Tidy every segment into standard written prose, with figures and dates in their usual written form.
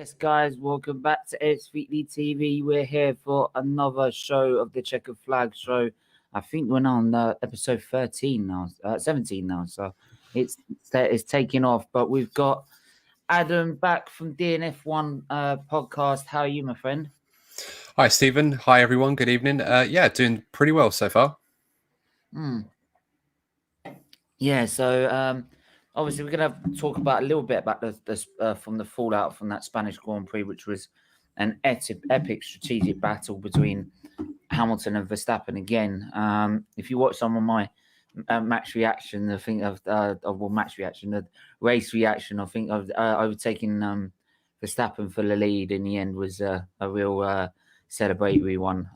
Yes, guys, welcome back to SFeatleyTV. We're here for another show of the Chequered Flag show. I think we're on episode 13 now, 17 now, so it's taking off. But we've got Adam back from DNF1 Podcast. How are you, my friend? Hi, Stephen. Hi, everyone. Good evening. Doing pretty well so far. Yeah, so obviously we're going to talk about a little bit about the from the fallout from that Spanish Grand Prix, which was an epic strategic battle between Hamilton and Verstappen again. If you watch some of my match reaction, the race reaction, I think I've overtaken Verstappen for the lead in the end was a real celebratory one.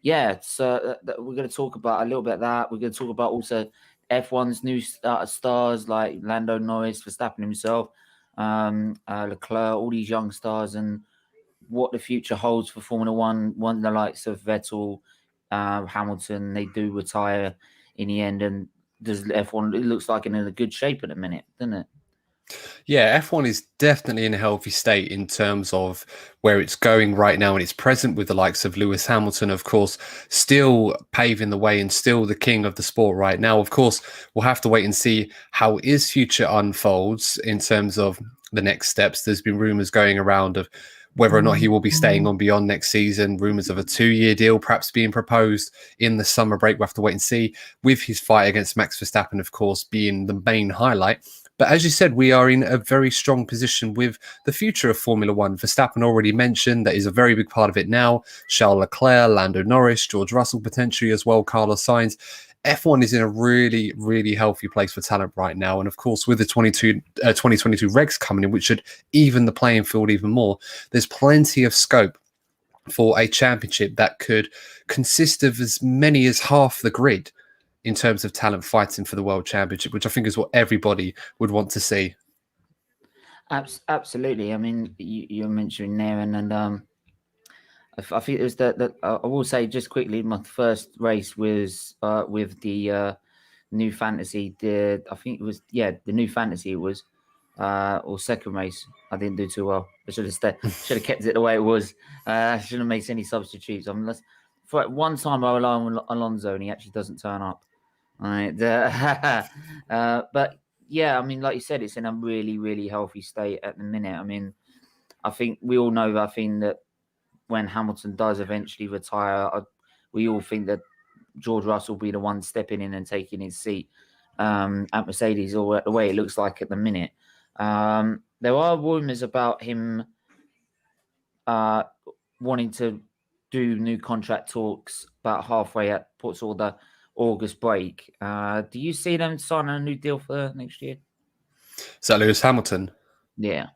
Yeah, so we're going to talk about a little bit of that. We're going to talk about also F1's new stars like Lando Norris, Verstappen himself, Leclerc, all these young stars, and what the future holds for Formula One. One the likes of Vettel, Hamilton, they do retire in the end, and does F1? It looks like in a good shape at the minute, doesn't it? Yeah, F1 is definitely in a healthy state in terms of where it's going right now, and it's present with the likes of Lewis Hamilton, of course, still paving the way and still the king of the sport right now. Of course, we'll have to wait and see how his future unfolds in terms of the next steps. There's been rumours going around of whether or not he will be staying on beyond next season, rumours of a 2-year deal perhaps being proposed in the summer break. We'll have to wait and see, with his fight against Max Verstappen, of course, being the main highlight. But as you said, we are in a very strong position with the future of Formula One. Verstappen already mentioned that is a very big part of it now. Charles Leclerc, Lando Norris, George Russell potentially as well, Carlos Sainz. F1 is in a really, really healthy place for talent right now. And of course, with the 2022 regs coming in, which should even the playing field even more, there's plenty of scope for a championship that could consist of as many as half the grid in terms of talent fighting for the World Championship, which I think is what everybody would want to see. Absolutely. I mean, you're mentioning there, and I think it was that I will say just quickly, my first race was with the New Fantasy. I think it was the New Fantasy. It was or second race. I didn't do too well. I should have kept it the way it was. I shouldn't have made any substitutes. For one time I rely on Alonso and he actually doesn't turn up. Right. But yeah, I mean, like you said, it's in a really, really healthy state at the minute. I mean, I think we all know that. I think that when Hamilton does eventually retire, we all think that George Russell will be the one stepping in and taking his seat at Mercedes, or the way it looks like at the minute. There are rumours about him wanting to do new contract talks about halfway at sort of the August break. Do you see them signing a new deal for next year? Is that Lewis Hamilton? Yeah.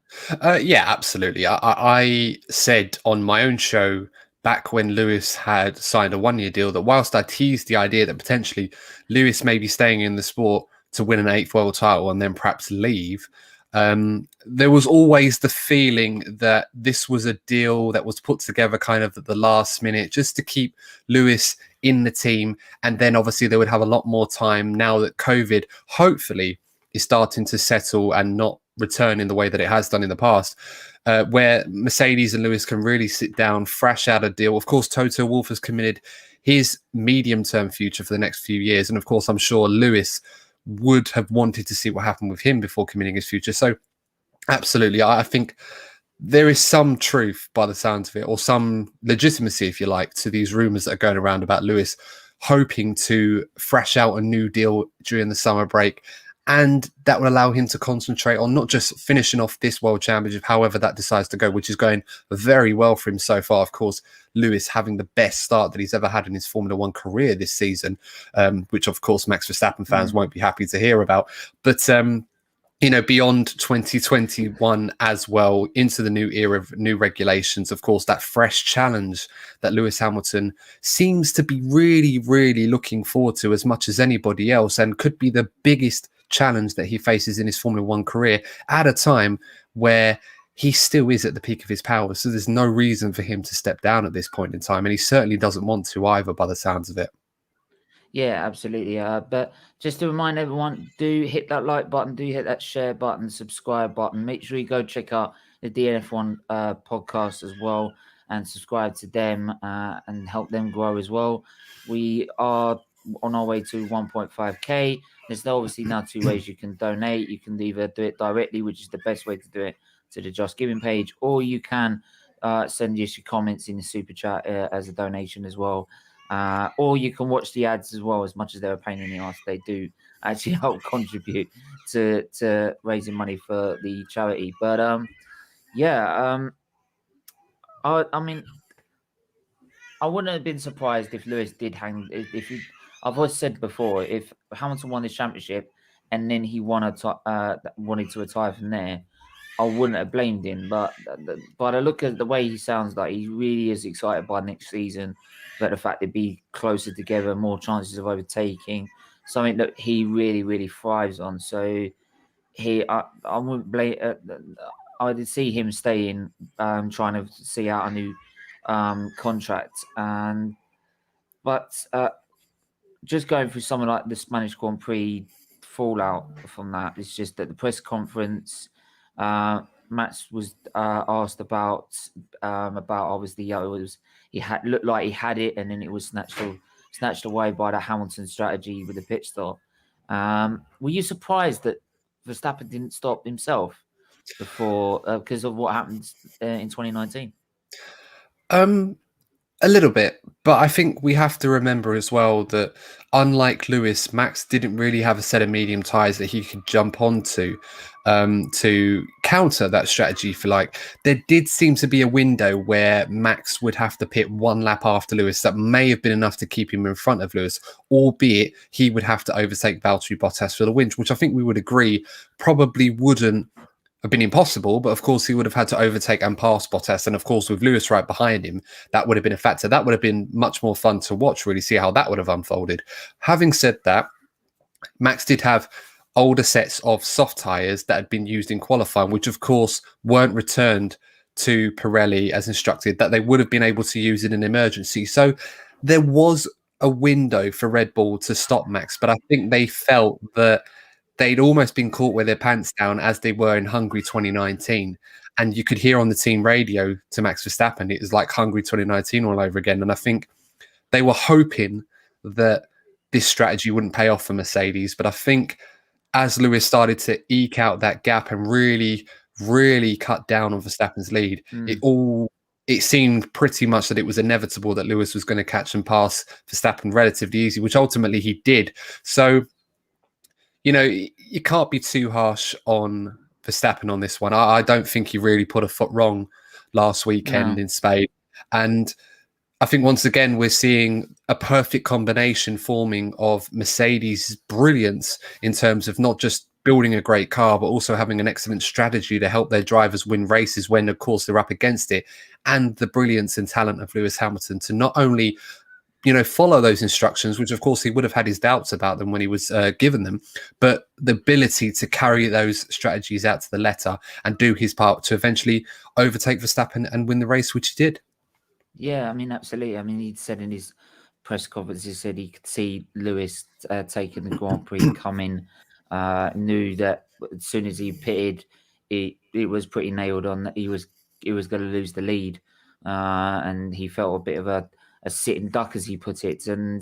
Yeah, absolutely. I said on my own show back when Lewis had signed a 1-year deal that whilst I teased the idea that potentially Lewis may be staying in the sport to win an 8th world title and then perhaps leave, there was always the feeling that this was a deal that was put together kind of at the last minute just to keep Lewis in the team. And then obviously they would have a lot more time now that COVID hopefully is starting to settle and not return in the way that it has done in the past, where Mercedes and Lewis can really sit down, thrash out a deal. Of course, Toto Wolff has committed his medium-term future for the next few years. And of course, I'm sure Lewis would have wanted to see what happened with him before committing his future. So absolutely, I think there is some truth by the sounds of it, or some legitimacy, if you like, to these rumours that are going around about Lewis hoping to thrash out a new deal during the summer break. And that will allow him to concentrate on not just finishing off this World Championship, however that decides to go, which is going very well for him so far. Of course, Lewis having the best start that he's ever had in his Formula One career this season, which, of course, Max Verstappen fans won't be happy to hear about. But, beyond 2021 as well, into the new era of new regulations, of course, that fresh challenge that Lewis Hamilton seems to be really, really looking forward to as much as anybody else, and could be the biggest challenge that he faces in his Formula One career at a time where he still is at the peak of his powers. So there's no reason for him to step down at this point in time. And he certainly doesn't want to either, by the sounds of it. Yeah, absolutely. But just to remind everyone, do hit that like button, do hit that share button, subscribe button. Make sure you go check out the DNF1 podcast as well and subscribe to them and help them grow as well. We are on our way to 1.5k. There's obviously now two ways you can donate. You can either do it directly, which is the best way to do it, to the Just Giving page, or you can send us your comments in the super chat as a donation as well. Or you can watch the ads as well. As much as they're a pain in the ass, they do actually help contribute to raising money for the charity. But I mean, I wouldn't have been surprised if Lewis did hang. If he, I've always said before, if Hamilton won the championship and then he wanted to retire from there, I wouldn't have blamed him. But I look at the way he sounds like he really is excited by next season. But the fact they'd be closer together, more chances of overtaking, something that he really, really thrives on. So I wouldn't blame. I did see him staying, trying to see out a new contract, but just going through something like the Spanish Grand Prix fallout from that, it's just that the press conference, Max was asked about obviously it was looked like he had it, and then it was snatched away by the Hamilton strategy with the pit stop. Were you surprised that Verstappen didn't stop himself before because of what happened in 2019? A little bit, but I think we have to remember as well that unlike Lewis, Max didn't really have a set of medium tyres that he could jump onto to counter that strategy. For like, there did seem to be a window where Max would have to pit one lap after Lewis. That may have been enough to keep him in front of Lewis, albeit he would have to overtake Valtteri Bottas for the win, which I think we would agree probably wouldn't have been impossible, but of course he would have had to overtake and pass Bottas, and of course with Lewis right behind him, that would have been a factor. That would have been much more fun to watch, really see how that would have unfolded. Having said that, Max did have older sets of soft tyres that had been used in qualifying, which of course weren't returned to Pirelli as instructed, that they would have been able to use in an emergency. So there was a window for Red Bull to stop Max, but I think they felt that they'd almost been caught with their pants down as they were in Hungary 2019. And you could hear on the team radio to Max Verstappen, it was like Hungary 2019 all over again. And I think they were hoping that this strategy wouldn't pay off for Mercedes. But I think as Lewis started to eke out that gap and really, really cut down on Verstappen's lead, it seemed pretty much that it was inevitable that Lewis was going to catch and pass Verstappen relatively easy, which ultimately he did. So, you know, you can't be too harsh on Verstappen on this one. I don't think he really put a foot wrong last weekend in Spain. And I think once again, we're seeing a perfect combination forming of Mercedes' brilliance in terms of not just building a great car, but also having an excellent strategy to help their drivers win races when, of course, they're up against it. And the brilliance and talent of Lewis Hamilton to not only follow those instructions, which of course he would have had his doubts about them when he was given them, but the ability to carry those strategies out to the letter and do his part to eventually overtake Verstappen and win the race, which he did. Yeah, I mean, absolutely. I mean, he said in his press conference, he said he could see Lewis taking the Grand Prix coming, knew that as soon as he pitted, it was pretty nailed on that he was going to lose the lead, and he felt a bit of a sitting duck, as he put it, and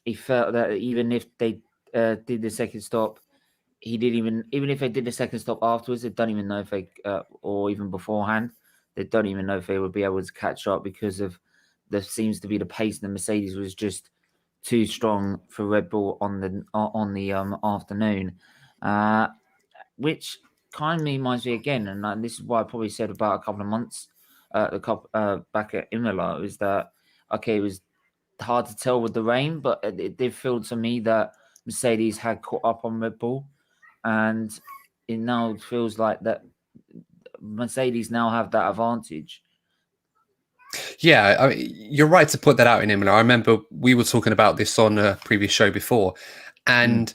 he felt that even if they did the second stop, even if they did the second stop afterwards, they don't even know if they or even beforehand, they don't even know if they would be able to catch up because of there seems to be the pace in the Mercedes was just too strong for Red Bull on the afternoon, which kind of reminds me again, and this is what I probably said about a couple of months back at Imola, is that okay, it was hard to tell with the rain, but it did feel to me that Mercedes had caught up on Red Bull, and it now feels like that Mercedes now have that advantage. Yeah, I mean, you're right to put that out in Imola. I remember we were talking about this on a previous show before, and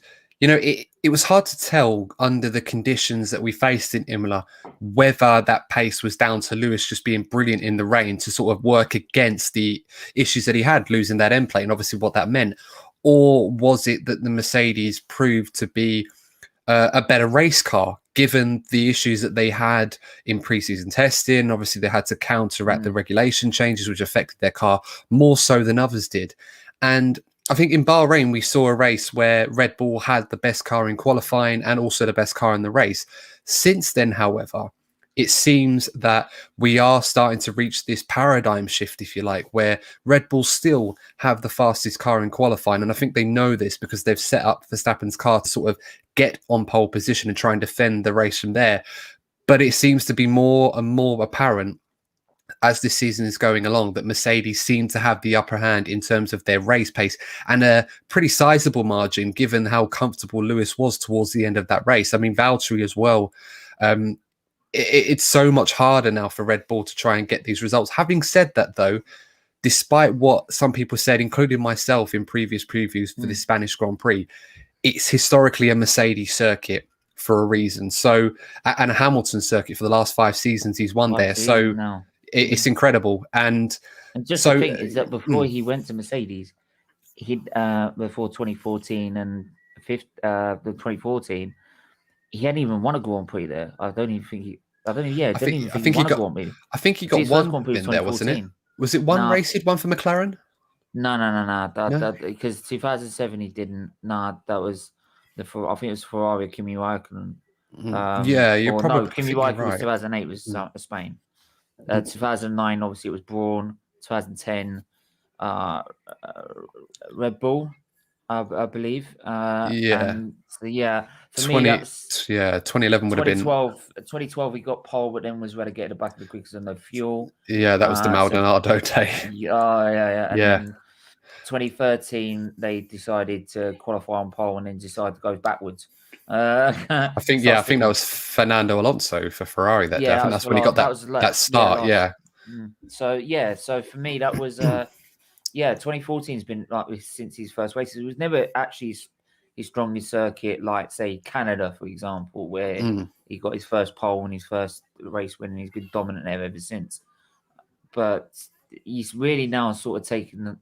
it was hard to tell under the conditions that we faced in Imola whether that pace was down to Lewis just being brilliant in the rain to sort of work against the issues that he had, losing that end plate, and obviously what that meant. Or was it that the Mercedes proved to be a better race car, given the issues that they had in preseason testing? Obviously, they had to counteract the regulation changes, which affected their car more so than others did. And I think in Bahrain, we saw a race where Red Bull had the best car in qualifying and also the best car in the race. Since then, however, it seems that we are starting to reach this paradigm shift, if you like, where Red Bull still have the fastest car in qualifying. And I think they know this because they've set up Verstappen's car to sort of get on pole position and try and defend the race from there. But it seems to be more and more apparent as this season is going along that Mercedes seem to have the upper hand in terms of their race pace, and a pretty sizable margin given how comfortable Lewis was towards the end of that race. I mean, Valtteri as well. It's so much harder now for Red Bull to try and get these results. Having said that, though, despite what some people said, including myself in previous previews for the Spanish Grand Prix, it's historically a Mercedes circuit for a reason. So, and a Hamilton circuit for the last 5 seasons he's won there. So it's incredible. And just the thing is that before he went to Mercedes, he before 2014 and the 2014, he hadn't even won a Grand Prix there. I don't even think he won a Grand Prix. I think he got one in there, wasn't it? Was it one race he'd won for McLaren? No. Because 2007 he didn't. That was I think it was Ferrari, Kimi Raikkonen. You're probably Kimi Raikkonen right. was 2008 was Spain. 2009 obviously it was Brawn. 2010 Red Bull, I believe. For 2011 would have been 2012 he got pole, but then was relegated back to the quick because of no fuel. Yeah, that was the Maldonado day. And then 2013 they decided to qualify on pole and then decided to go backwards. I think that was Fernando Alonso for Ferrari that day. I think that's when he got that start. So for me that was 2014 has been like since his first races. It was never actually his strongest circuit, like say Canada, for example, where he got his first pole and his first race win, and he's been dominant there ever since. But he's really now sort of taken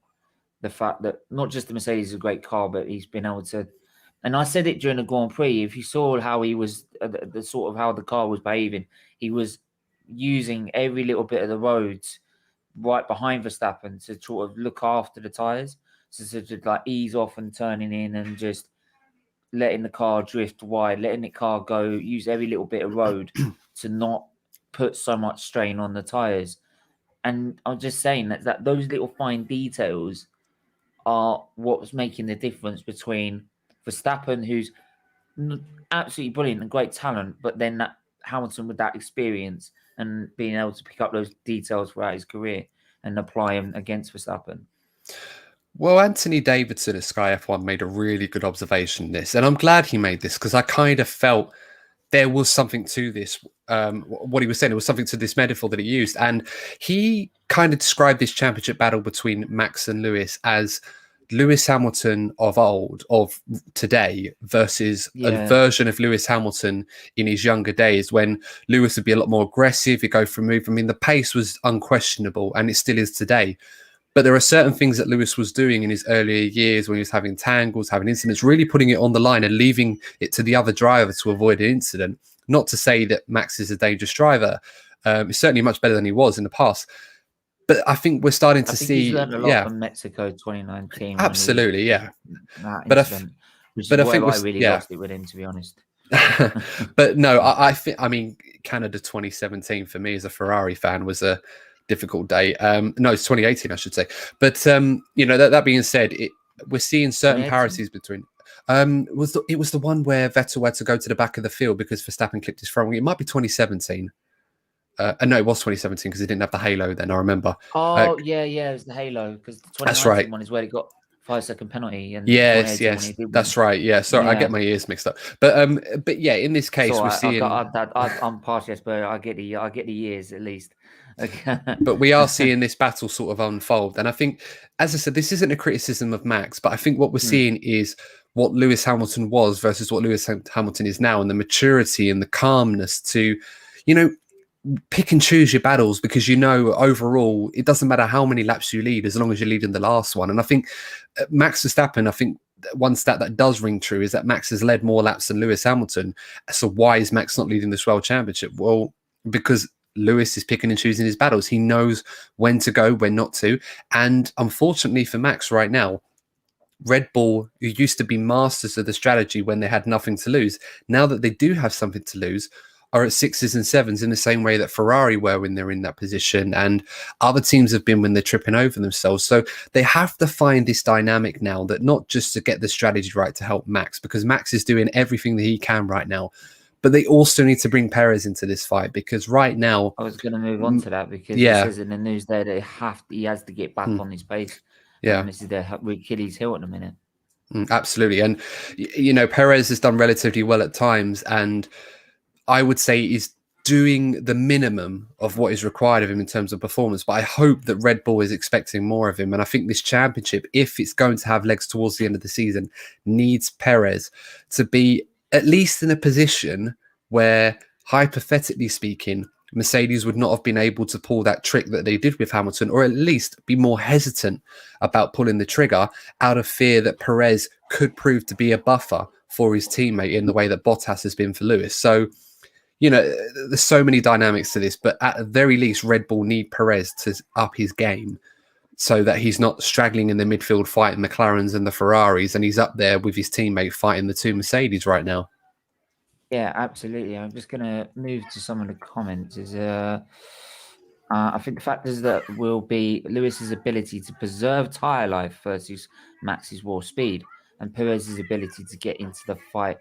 the fact that not just the Mercedes is a great car, but he's been able to. And I said it during the Grand Prix. If you saw how he was, the sort of how the car was behaving, he was using every little bit of the roads right behind Verstappen to sort of look after the tires, so to like ease off and turning in and just letting the car drift wide, letting the car go, use every little bit of road to not put so much strain on the tires. And I'm just saying that those little fine details are what's making the difference between Verstappen, who's absolutely brilliant and great talent, but then that Hamilton with that experience and being able to pick up those details throughout his career and apply them against Verstappen. Well, Anthony Davidson at Sky F1 made a really good observation in this, and I'm glad he made this because I kind of felt there was something to this. What he was saying, there was something to this metaphor that he used, and he kind of described this championship battle between Max and Lewis as Lewis Hamilton of old, of today, versus a version of Lewis Hamilton in his younger days when Lewis would be a lot more aggressive, he'd go for a move. I mean, the pace was unquestionable, and it still is today. But there are certain things that Lewis was doing in his earlier years when he was having tangles, having incidents, really putting it on the line and leaving it to the other driver to avoid an incident. Not to say that Max is a dangerous driver. He's certainly much better than he was in the past. But I think we're starting to see... he's learned a lot from Mexico 2019. Absolutely, But I think I really lost it with him, to be honest. But no, I think, I mean, Canada 2017 for me as a Ferrari fan was a difficult day. No, it's 2018, I should say. But that being said, we're seeing certain parities between. It was the one where Vettel had to go to the back of the field because Verstappen clipped his front wing. It might be 2017. No, it was 2017 because he didn't have the halo then. I remember. It was the halo because the 2019 one is where he got 5-second penalty. And yes, that's right. Yeah, sorry, I get my ears mixed up. But yeah, in this case, we're seeing. I'm partial, but I get the years at least. But we are seeing this battle sort of unfold, and I think, as I said, this isn't a criticism of Max, but I think what we're seeing is what Lewis Hamilton was versus what Lewis Hamilton is now, and the maturity and the calmness to, pick and choose your battles, because overall it doesn't matter how many laps you lead as long as you lead in the last one. And I think Max Verstappen, one stat that does ring true is that Max has led more laps than Lewis Hamilton. So why is Max not leading this World Championship? Well, because Lewis is picking and choosing his battles. He knows when to go, when not to. And unfortunately for Max right now, Red Bull, who used to be masters of the strategy when they had nothing to lose, now that they do have something to lose, are at 6s and 7s in the same way that Ferrari were when they're in that position, and other teams have been when they're tripping over themselves. So they have to find this dynamic now, that not just to get the strategy right to help Max, because Max is doing everything that he can right now, but they also need to bring Perez into this fight, because right now... I was going to move on to that, because it says in the news there that he has to get back on his pace. Yeah. And this is their Achilles heel at the minute. Absolutely. And, Perez has done relatively well at times, and I would say is doing the minimum of what is required of him in terms of performance. But I hope that Red Bull is expecting more of him. And I think this championship, if it's going to have legs towards the end of the season, needs Perez to be at least in a position where, hypothetically speaking, Mercedes would not have been able to pull that trick that they did with Hamilton, or at least be more hesitant about pulling the trigger out of fear that Perez could prove to be a buffer for his teammate in the way that Bottas has been for Lewis. So, there's so many dynamics to this, but at the very least, Red Bull need Perez to up his game so that he's not straggling in the midfield fighting McLarens and the Ferraris, and he's up there with his teammate fighting the two Mercedes right now. Yeah, absolutely. I'm just going to move to some of the comments. I think the factors that will be Lewis's ability to preserve tyre life versus Max's raw speed, and Perez's ability to get into the fight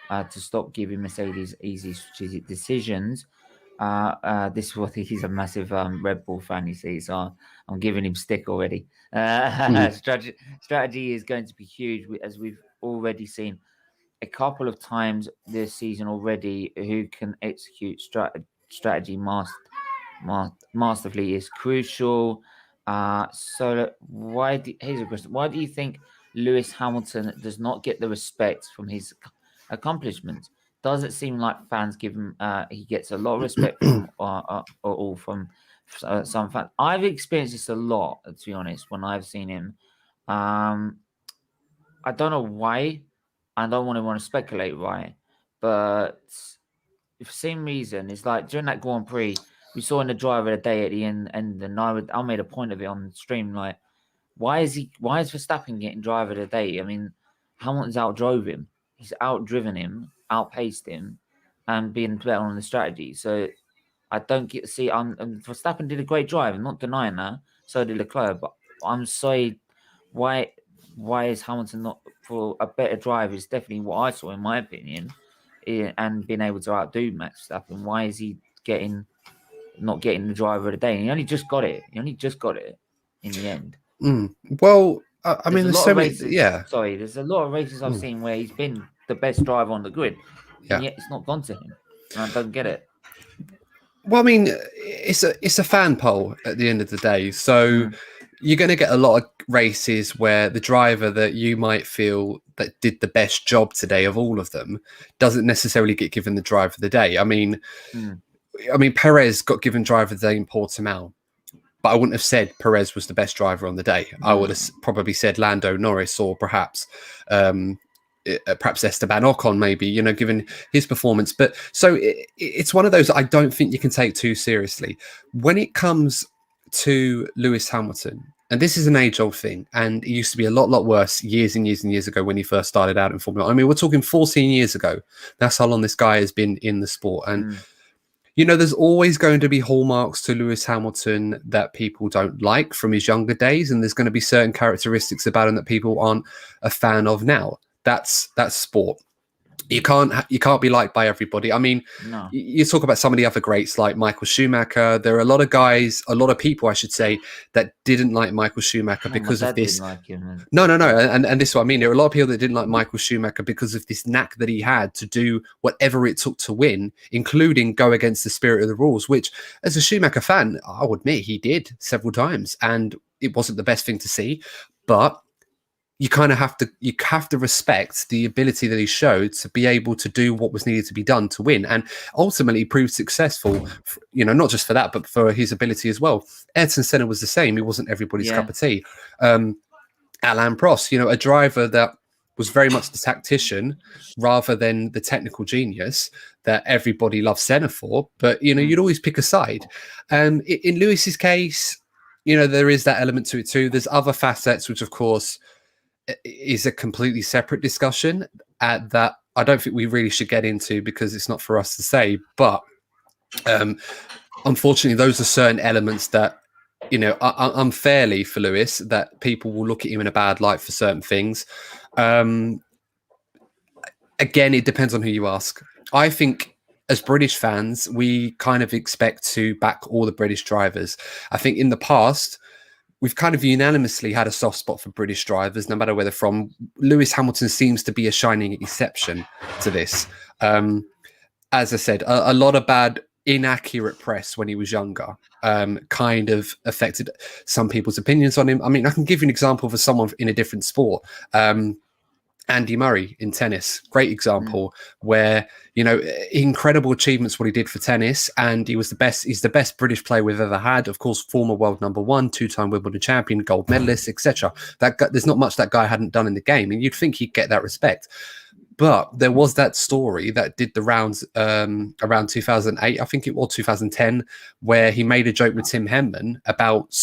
to stop giving Mercedes easy strategic decisions. This is what he's a massive Red Bull fan, you see, so I'm giving him stick already. Strategy is going to be huge, as we've already seen a couple of times this season already. Who can execute strategy masterfully is crucial. So here's a question: why do you think Lewis Hamilton does not get the respect from his accomplishments? Does it seem like fans give him? He gets a lot of respect from some fans. I've experienced this a lot, to be honest, when I've seen him. I don't know why. I don't want to speculate why, but for the same reason, it's like during that Grand Prix, we saw in the driver of the day at the end, and I made a point of it on the stream. Like, why is Verstappen getting driver of the day? I mean, Hamilton's outdrove him. He's outdriven him, outpaced him, and being better on the strategy. So I don't get to see. Verstappen did a great drive. I'm not denying that. So did Leclerc. But I'm sorry, why is Hamilton not for a better drive? Is definitely what I saw, in my opinion, and being able to outdo Max Verstappen. Why is he not getting the driver of the day? And he only just got it. He only just got it in the end. Well, I mean, there's so many. Yeah. Sorry, there's a lot of races I've seen where he's been the best driver on the grid, and yet it's not gone to him. And I don't get it. Well, I mean, it's a fan poll at the end of the day, so you're going to get a lot of races where the driver that you might feel that did the best job today of all of them doesn't necessarily get given the driver of the day. I mean, Perez got given driver of the day in Portimao, but I wouldn't have said Perez was the best driver on the day. I would have probably said Lando Norris, or perhaps Esteban Ocon, maybe, given his performance. But so it's one of those that I don't think you can take too seriously. When it comes to Lewis Hamilton, and this is an age-old thing, and it used to be a lot worse years and years and years ago when he first started out in Formula 1. I mean, we're talking 14 years ago. That's how long this guy has been in the sport. And there's always going to be hallmarks to Lewis Hamilton that people don't like from his younger days, and there's going to be certain characteristics about him that people aren't a fan of now. That's sport. You can't be liked by everybody. I mean, you talk about some of the other greats like Michael Schumacher. There are a lot of people, I should say, that didn't like Michael Schumacher because of this. Like him. No. And this is what I mean. There are a lot of people that didn't like Michael Schumacher because of this knack that he had to do whatever it took to win, including go against the spirit of the rules, which as a Schumacher fan, I'll admit he did several times. And it wasn't the best thing to see, but you kind of have to respect the ability that he showed to be able to do what was needed to be done to win, and ultimately proved successful. Not just for that, but for his ability as well. Ayrton Senna was the same. He wasn't everybody's cup of tea. Alain Prost, a driver that was very much the tactician rather than the technical genius that everybody loves Senna for. But, you'd always pick a side. In Lewis's case, there is that element to it too. There's other facets, which of course is a completely separate discussion that I don't think we really should get into because it's not for us to say. But unfortunately, those are certain elements that, unfairly for Lewis, that people will look at him in a bad light for certain things. Again, it depends on who you ask. I think as British fans, we kind of expect to back all the British drivers. I think in the past, we've kind of unanimously had a soft spot for British drivers, no matter where they're from. Lewis Hamilton seems to be a shining exception to this. As I said, a lot of bad, inaccurate press when he was younger kind of affected some people's opinions on him. I mean, I can give you an example for someone in a different sport. Andy Murray in tennis, great example where, incredible achievements what he did for tennis, and he's the best British player we've ever had. Of course, former world number one, 2-time Wimbledon champion, gold medalist, etc. There's not much that guy hadn't done in the game, and you'd think he'd get that respect. But there was that story that did the rounds around 2008, I think it was 2010, where he made a joke with Tim Henman about,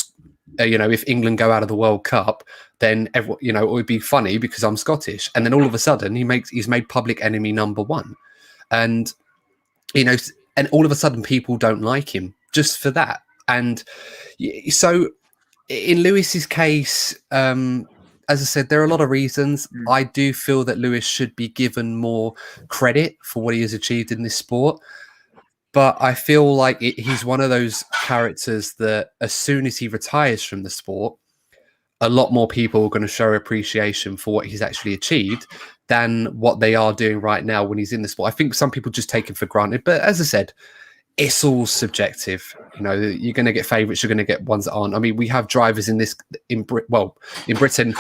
if England go out of the World Cup, then it would be funny because I'm Scottish. And then all of a sudden he's made public enemy number one. And, and all of a sudden people don't like him just for that. And so in Lewis's case, as I said, there are a lot of reasons. I do feel that Lewis should be given more credit for what he has achieved in this sport. But I feel like he's one of those characters that as soon as he retires from the sport, a lot more people are going to show appreciation for what he's actually achieved than what they are doing right now when he's in the sport. I think some people just take him for granted. But as I said, it's all subjective. You're going to get favourites. You're going to get ones that aren't. I mean, we have drivers in Britain,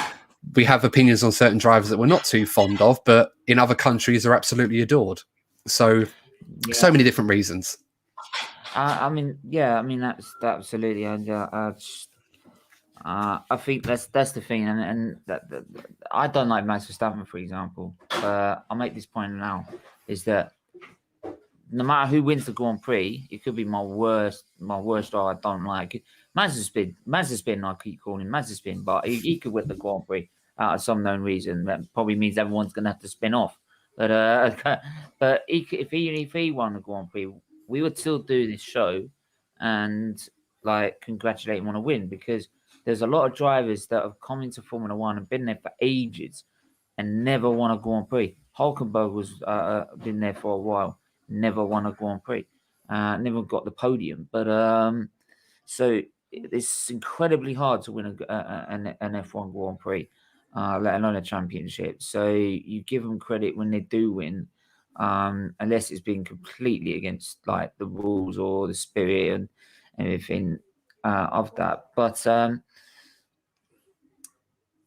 we have opinions on certain drivers that we're not too fond of, but in other countries are absolutely adored. So many different reasons. That's absolutely. I think that's the thing, and that I don't like Max Verstappen, for example. I'll make this point now: is that no matter who wins the Grand Prix, it could be my worst driver I don't like. Mazepin, I keep calling him Mazepin, but he could win the Grand Prix out of some known reason. That probably means everyone's going to have to spin off. But if he won the Grand Prix, we would still do this show and congratulate him on a win, because there's a lot of drivers that have come into Formula One and been there for ages and never won a Grand Prix. Hulkenberg was been there for a while, never won a Grand Prix, never got the podium. But so it's incredibly hard to win an F1 Grand Prix, let alone a championship. So you give them credit when they do win, unless it's been completely against the rules or the spirit and everything of that. But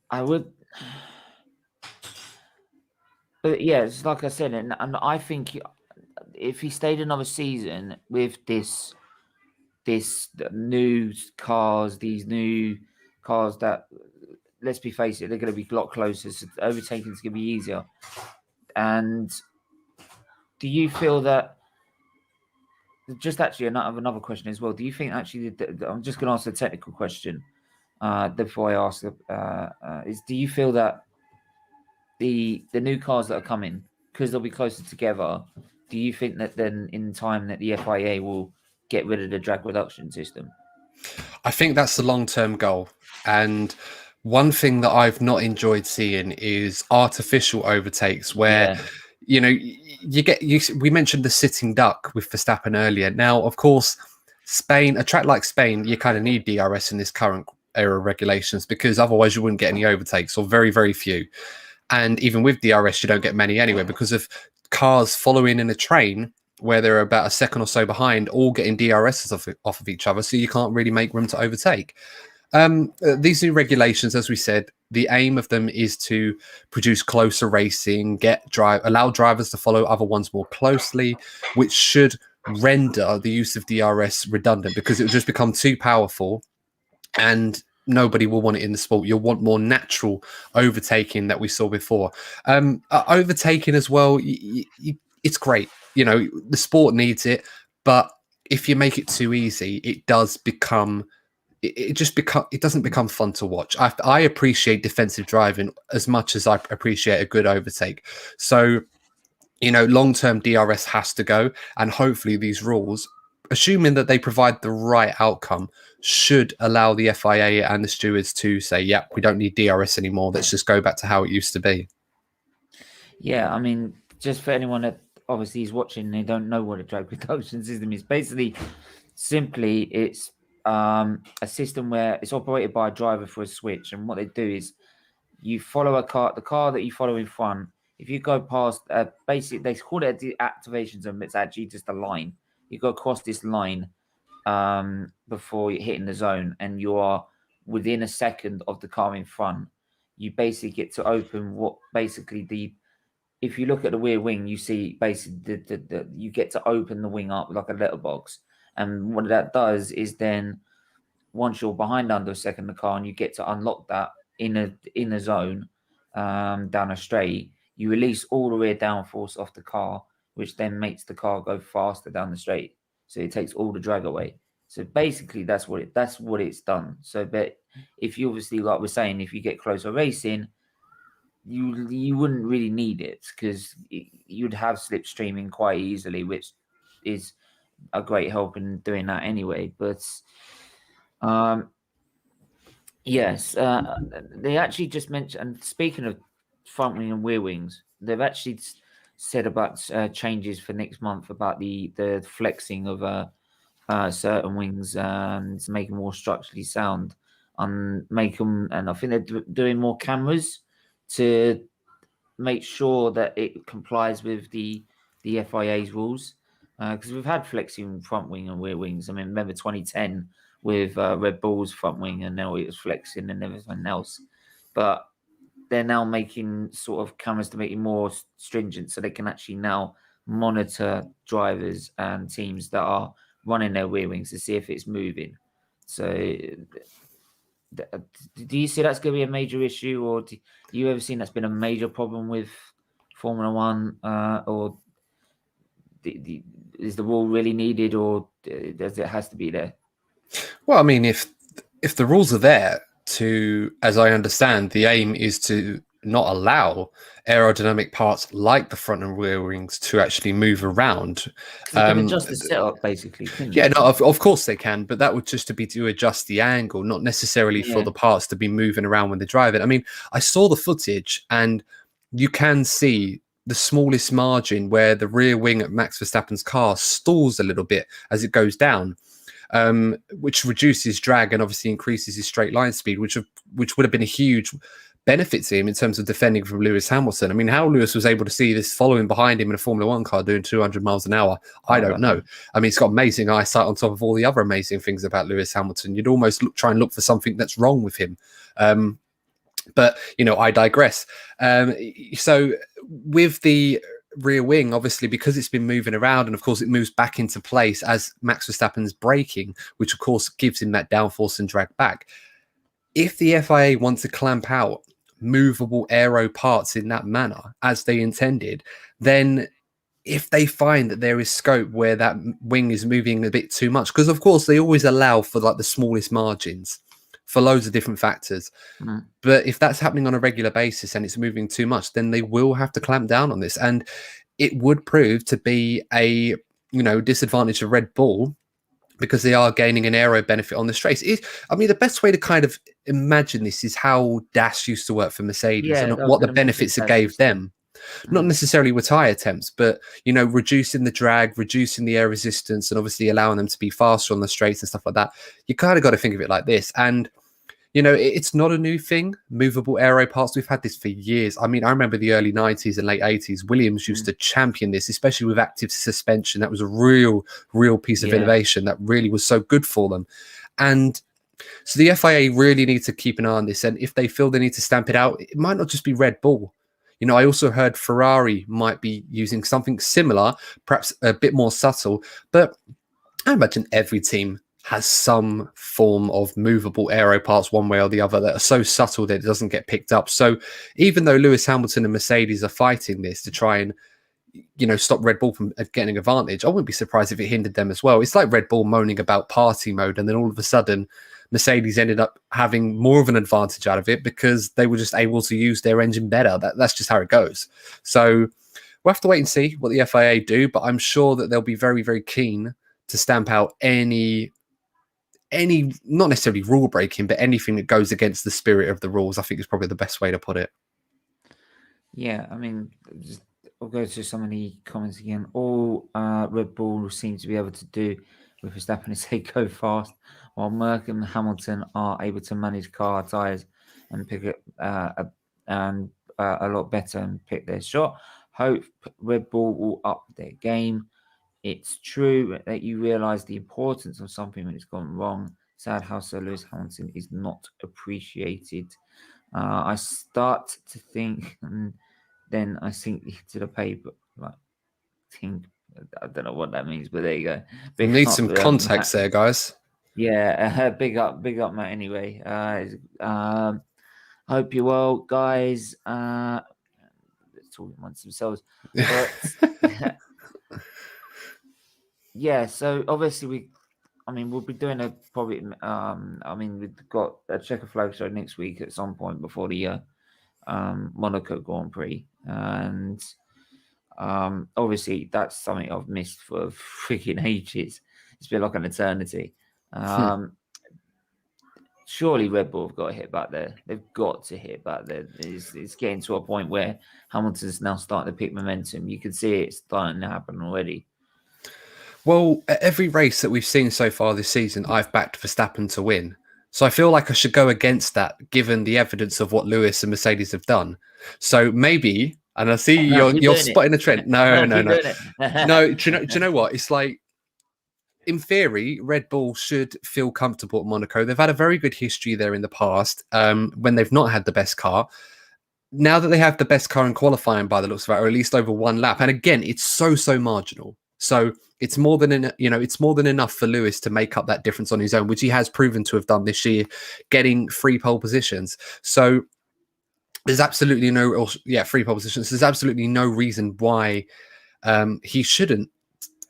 I would, but yeah, it's like I said, and I think if he stayed another season with these new cars that, let's be face it, they're going to be a lot closer. So overtaking is going to be easier. And do you feel that? Just actually another question as well. Do you think actually I'm just going to ask a technical question before I ask is, do you feel that the new cars that are coming, because they'll be closer together, do you think that then in time that the FIA will get rid of the drag reduction system? I think that's the long-term goal. And one thing that I've not enjoyed seeing is artificial overtakes where, we mentioned the sitting duck with Verstappen earlier. Now, of course, Spain, a track like Spain, you kind of need DRS in this current era of regulations, because otherwise you wouldn't get any overtakes, or very, very few. And even with DRS, you don't get many anyway, because of cars following in a train where they're about a second or so behind, all getting DRSs off of each other. So you can't really make room to overtake. These new regulations, as we said, the aim of them is to produce closer racing, allow drivers to follow other ones more closely, which should render the use of DRS redundant because it will just become too powerful and nobody will want it in the sport. You'll want more natural overtaking that we saw before. Overtaking as well, it's great. You know, the sport needs it, but if you make it too easy, it does become... It doesn't become fun to watch. I appreciate defensive driving as much as I appreciate a good overtake. So, you know, long-term DRS has to go, and hopefully these rules, assuming that they provide the right outcome, should allow the FIA and the stewards to say, yeah, we don't need DRS anymore. Let's just go back to how it used to be. Yeah, I mean, just for anyone that obviously is watching, they don't know what a drag reduction system is. Basically, simply, it's a system where it's operated by a driver for a switch, and what they do is you follow the car that you follow in front. If you go past, basically they call it a deactivation zone. It's actually just a line. You go across this line before you're hitting the zone, and you are within a second of the car in front. You basically get to open if you look at the rear wing, you see basically you get to open the wing up like a letterbox. And what that does is then once you're behind under a second in the car and you get to unlock that in a zone down a straight, you release all the rear downforce off the car, which then makes the car go faster down the straight. So it takes all the drag away. So basically that's what it's done. So but if you obviously, like we're saying, if you get closer racing, you wouldn't really need it because you'd have slipstreaming quite easily, which is a great help in doing that anyway. But yes, they actually just mentioned, and speaking of front wing and rear wings, they've actually said about changes for next month about the flexing of certain wings and to make them more structurally sound and make them, and I think they're doing more cameras to make sure that it complies with the FIA's rules. Because we've had flexing front wing and rear wings. I mean, remember 2010 with Red Bull's front wing, and now it was flexing and everything else. But they're now making sort of cameras to make it more stringent, so they can actually now monitor drivers and teams that are running their rear wings to see if it's moving. So, do you see that's going to be a major issue, or do you ever seen that's been a major problem with Formula One, or is the rule really needed, or does it has to be there? Well, I mean, if the rules are there to, as I understand, the aim is to not allow aerodynamic parts like the front and rear wings to actually move around. You can adjust the setup, basically. Yeah, no, of course they can, but that would just be to adjust the angle, not necessarily for the parts to be moving around when they drive it. I mean, I saw the footage, and you can see the smallest margin where the rear wing at Max Verstappen's car stalls a little bit as it goes down, which reduces drag and obviously increases his straight line speed, which would have been a huge benefit to him in terms of defending from Lewis Hamilton. I mean, how Lewis was able to see this following behind him in a Formula One car doing 200 miles an hour, I don't know. I mean, he's got amazing eyesight on top of all the other amazing things about Lewis Hamilton. You'd almost try and look for something that's wrong with him. But, you know, I digress. So with the rear wing, obviously, because it's been moving around, and of course it moves back into place as Max Verstappen's braking, which of course gives him that downforce and drag back. If the FIA wants to clamp out movable aero parts in that manner as they intended, then if they find that there is scope where that wing is moving a bit too much, because of course they always allow for like the smallest margins for loads of different factors. But if that's happening on a regular basis and it's moving too much, then they will have to clamp down on this. And it would prove to be a, you know, disadvantage of Red Bull because they are gaining an aero benefit on the straight. I mean, the best way to kind of imagine this is how DAS used to work for Mercedes and what the benefits it gave them. Not necessarily with tyre temps, but, you know, reducing the drag, reducing the air resistance, and obviously allowing them to be faster on the straights and stuff like that. You kind of got to think of it like this. And, you know, it's not a new thing, movable aero parts. We've had this for years. I mean, I remember the early 90s and late 80s, Williams used to champion this, especially with active suspension. That was a real piece of innovation that really was so good for them. And So the FIA really need to keep an eye on this. And if they feel they need to stamp it out, it might not just be Red Bull. I also heard Ferrari might be using something similar, perhaps a bit more subtle. But I imagine every team has some form of movable aero parts one way or the other that are so subtle that it doesn't get picked up. So even though Lewis Hamilton and Mercedes are fighting this to try and stop Red Bull from getting advantage, I wouldn't be surprised if it hindered them as well. It's like Red Bull moaning about party mode, and then all of a sudden Mercedes ended up having more of an advantage out of it because they were just able to use their engine better. That's just how it goes. So we'll have to wait and see what the FIA do, but I'm sure that they'll be very, very keen to stamp out any not necessarily rule breaking, but anything that goes against the spirit of the rules. I think is probably the best way to put it. Yeah, I mean, I'll go to some of the comments again. All Red Bull seem to be able to do with Verstappen is say go fast, while Merck and Hamilton are able to manage car tyres and pick it a lot better and pick their shot. Hope Red Bull will up their game. It's true that you realise the importance of something when it's gone wrong. Sad how Sir Lewis Hamilton is not appreciated. I start to think, and then I sink to the paper. I don't know what that means, but there you go. We need some context there, guys. Yeah, big up, Matt. Anyway, hope you're well, guys. They're talking amongst themselves, but yeah. So obviously we'll be doing we've got a Chequered flag show next week at some point before the Monaco Grand Prix, and obviously that's something I've missed for freaking ages. It's been like an eternity. Surely Red Bull have got to hit back there. They've got to hit back there. It's getting to a point where Hamilton's now starting to pick momentum. You can see it starting to happen already. Well, at every race that we've seen so far this season, I've backed Verstappen to win. So I feel like I should go against that, given the evidence of what Lewis and Mercedes have done. So maybe, and I see you're spotting a trend. No. No, do you know what? It's like, in theory, Red Bull should feel comfortable at Monaco. They've had a very good history there in the past when they've not had the best car. Now that they have the best car in qualifying by the looks of it, or at least over one lap. And again, it's so marginal. So it's more than enough for Lewis to make up that difference on his own, which he has proven to have done this year, getting 3 pole positions. So there's absolutely no 3 pole positions. There's absolutely no reason why he shouldn't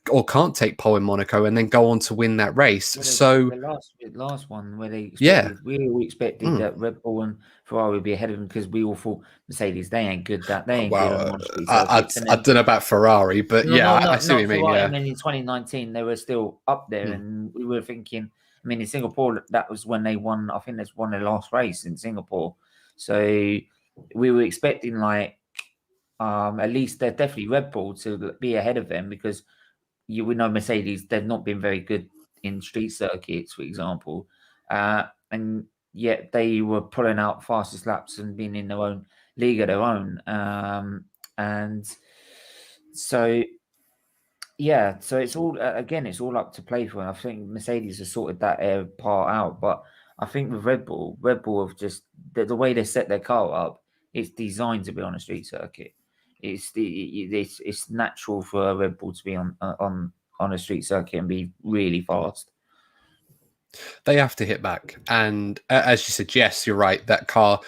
or can't take pole in Monaco and then go on to win that race. So the last one where we all expected that Red Bull and Ferrari would be ahead of them because we all thought Mercedes, they ain't good. Good on I don't know about Ferrari, but I see what you mean. Ferrari, and then in 2019 they were still up there, and we were thinking. I mean, in Singapore, that was when they won. I think that's won their last race in Singapore. So we were expecting at least they're definitely Red Bull to be ahead of them because. You would know Mercedes, they've not been very good in street circuits, for example. And yet they were pulling out fastest laps and being in their own league of their own. And so it's all, again, it's all up to play for. And I think Mercedes has sorted that part out. But I think with Red Bull have just, the way they set their car up, it's designed to be on a street circuit. It's natural for a Red Bull to be on a street circuit and be really fast. They have to hit back, and as you said, yes, you're right. That car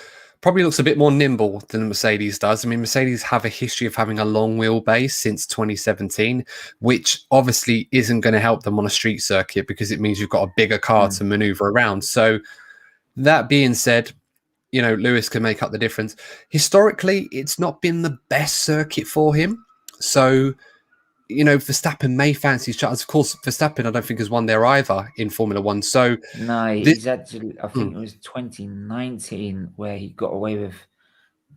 probably looks a bit more nimble than Mercedes does. I mean, Mercedes have a history of having a long wheelbase since 2017, which obviously isn't going to help them on a street circuit because it means you've got a bigger car to maneuver around. So that being said, Lewis can make up the difference. Historically, it's not been the best circuit for him. So, Verstappen may fancy his chance. Of course, Verstappen, I don't think, has won there either in Formula One. So, no, he's actually, I think it was 2019 where he got away with,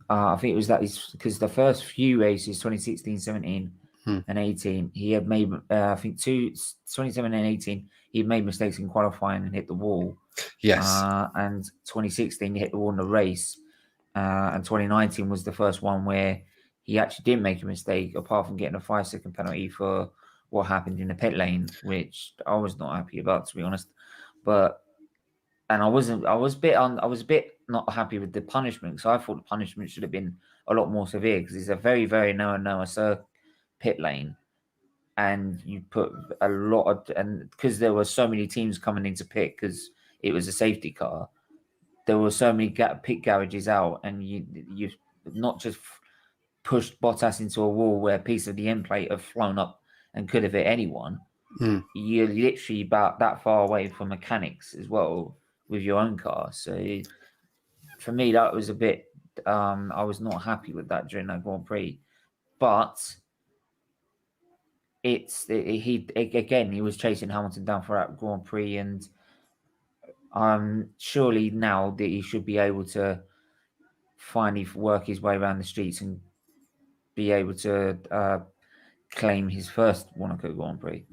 I think it was because the first few races, 2016, 17, and 18, he had made, I think 27 and 18, he made mistakes in qualifying and hit the wall. Yes. And 2016 he hit the wall in the race, and 2019 was the first one where he actually didn't make a mistake, apart from getting a 5-second penalty for what happened in the pit lane, which I was not happy about, to be honest. But and I was a bit not happy with the punishment, because I thought the punishment should have been a lot more severe, because it's a very, very narrow pit lane, and you put a lot of, and because there were so many teams coming into pit because it was a safety car, there were so many pit garages out, and you not just pushed Bottas into a wall where a piece of the end plate have flown up and could have hit anyone. You're literally about that far away from mechanics as well with your own car. So for me, that was a bit. I was not happy with that during that Grand Prix, but he was chasing Hamilton down for that Grand Prix, and surely now that he should be able to finally work his way around the streets and be able to claim his first Monaco Grand Prix.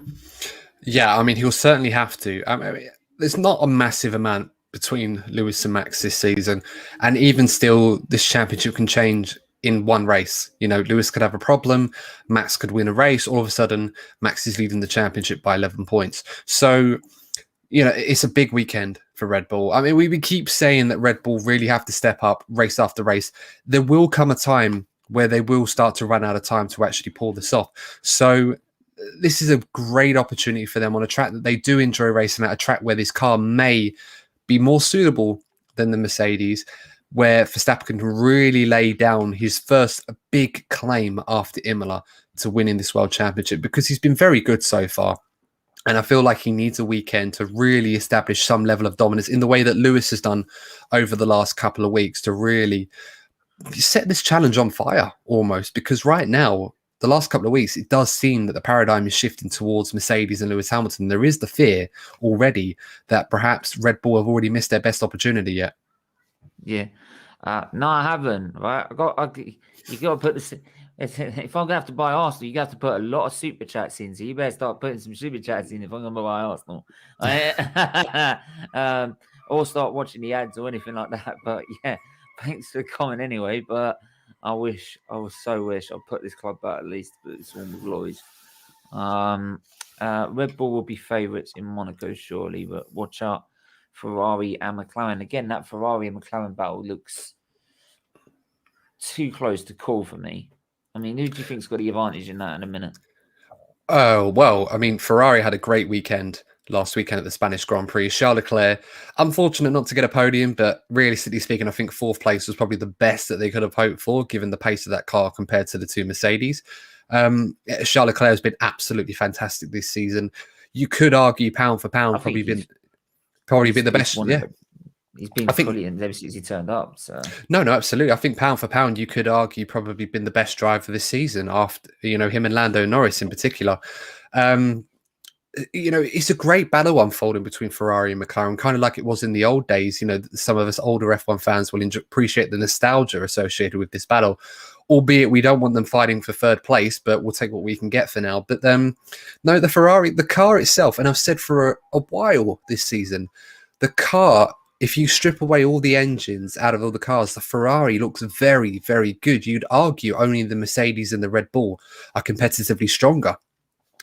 Yeah, I mean, he'll certainly have to. I mean, there's not a massive amount between Lewis and Max this season, and even still, this championship can change in one race. You know, Lewis could have a problem, Max could win a race, all of a sudden, Max is leading the championship by 11 points. So, you know, it's a big weekend for Red Bull. I mean, we keep saying that Red Bull really have to step up race after race. There will come a time where they will start to run out of time to actually pull this off. So this is a great opportunity for them on a track that they do enjoy racing at, a track where this car may be more suitable than the Mercedes, where Verstappen can really lay down his first big claim after Imola to winning this World Championship, because he's been very good so far. And I feel like he needs a weekend to really establish some level of dominance in the way that Lewis has done over the last couple of weeks, to really set this challenge on fire almost. Because right now, the last couple of weeks, it does seem that the paradigm is shifting towards Mercedes and Lewis Hamilton. There is the fear already that perhaps Red Bull have already missed their best opportunity yet. Yeah. No, I haven't. Right? You got to put this. If I'm gonna have to buy Arsenal, you have to put a lot of super chats in. So you better start putting some super chats in if I'm gonna buy Arsenal, or start watching the ads or anything like that. But yeah, thanks for the comment anyway. But I so wish I'd put this club back at least, but it's all with Lloyd. Red Bull will be favourites in Monaco, surely, but watch out, Ferrari and McLaren. Again, that Ferrari and McLaren battle looks too close to call for me. I mean, who do you think's got the advantage in that in a minute? Oh, well, I mean, Ferrari had a great weekend last weekend at the Spanish Grand Prix. Charles Leclerc, unfortunate not to get a podium, but realistically speaking, I think fourth place was probably the best that they could have hoped for, given the pace of that car compared to the two Mercedes. Charles Leclerc has been absolutely fantastic this season. You could argue pound for pound, probably been the best. Yeah. He's been brilliant ever since he turned up. So no, absolutely. I think pound for pound, you could argue probably been the best driver this season after, him and Lando Norris in particular. It's a great battle unfolding between Ferrari and McLaren, kind of like it was in the old days. Some of us older F1 fans will appreciate the nostalgia associated with this battle, albeit we don't want them fighting for third place, but we'll take what we can get for now. But no, the Ferrari, the car itself, and I've said for a while this season, the car, if you strip away all the engines out of all the cars, the Ferrari looks very, very good. You'd argue only the Mercedes and the Red Bull are competitively stronger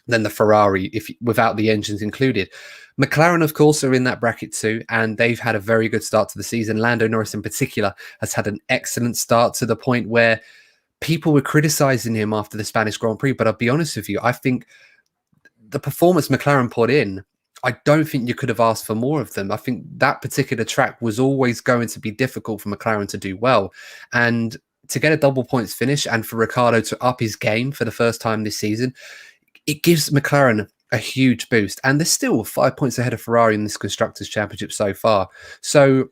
than the Ferrari, without the engines included. McLaren, of course, are in that bracket too, and they've had a very good start to the season. Lando Norris in particular has had an excellent start, to the point where people were criticizing him after the Spanish Grand Prix. But I'll be honest with you, I think the performance McLaren put in, I don't think you could have asked for more of them. I think that particular track was always going to be difficult for McLaren to do well. And to get a double points finish, and for Ricciardo to up his game for the first time this season, it gives McLaren a huge boost. And they're still 5 points ahead of Ferrari in this Constructors' Championship so far. So,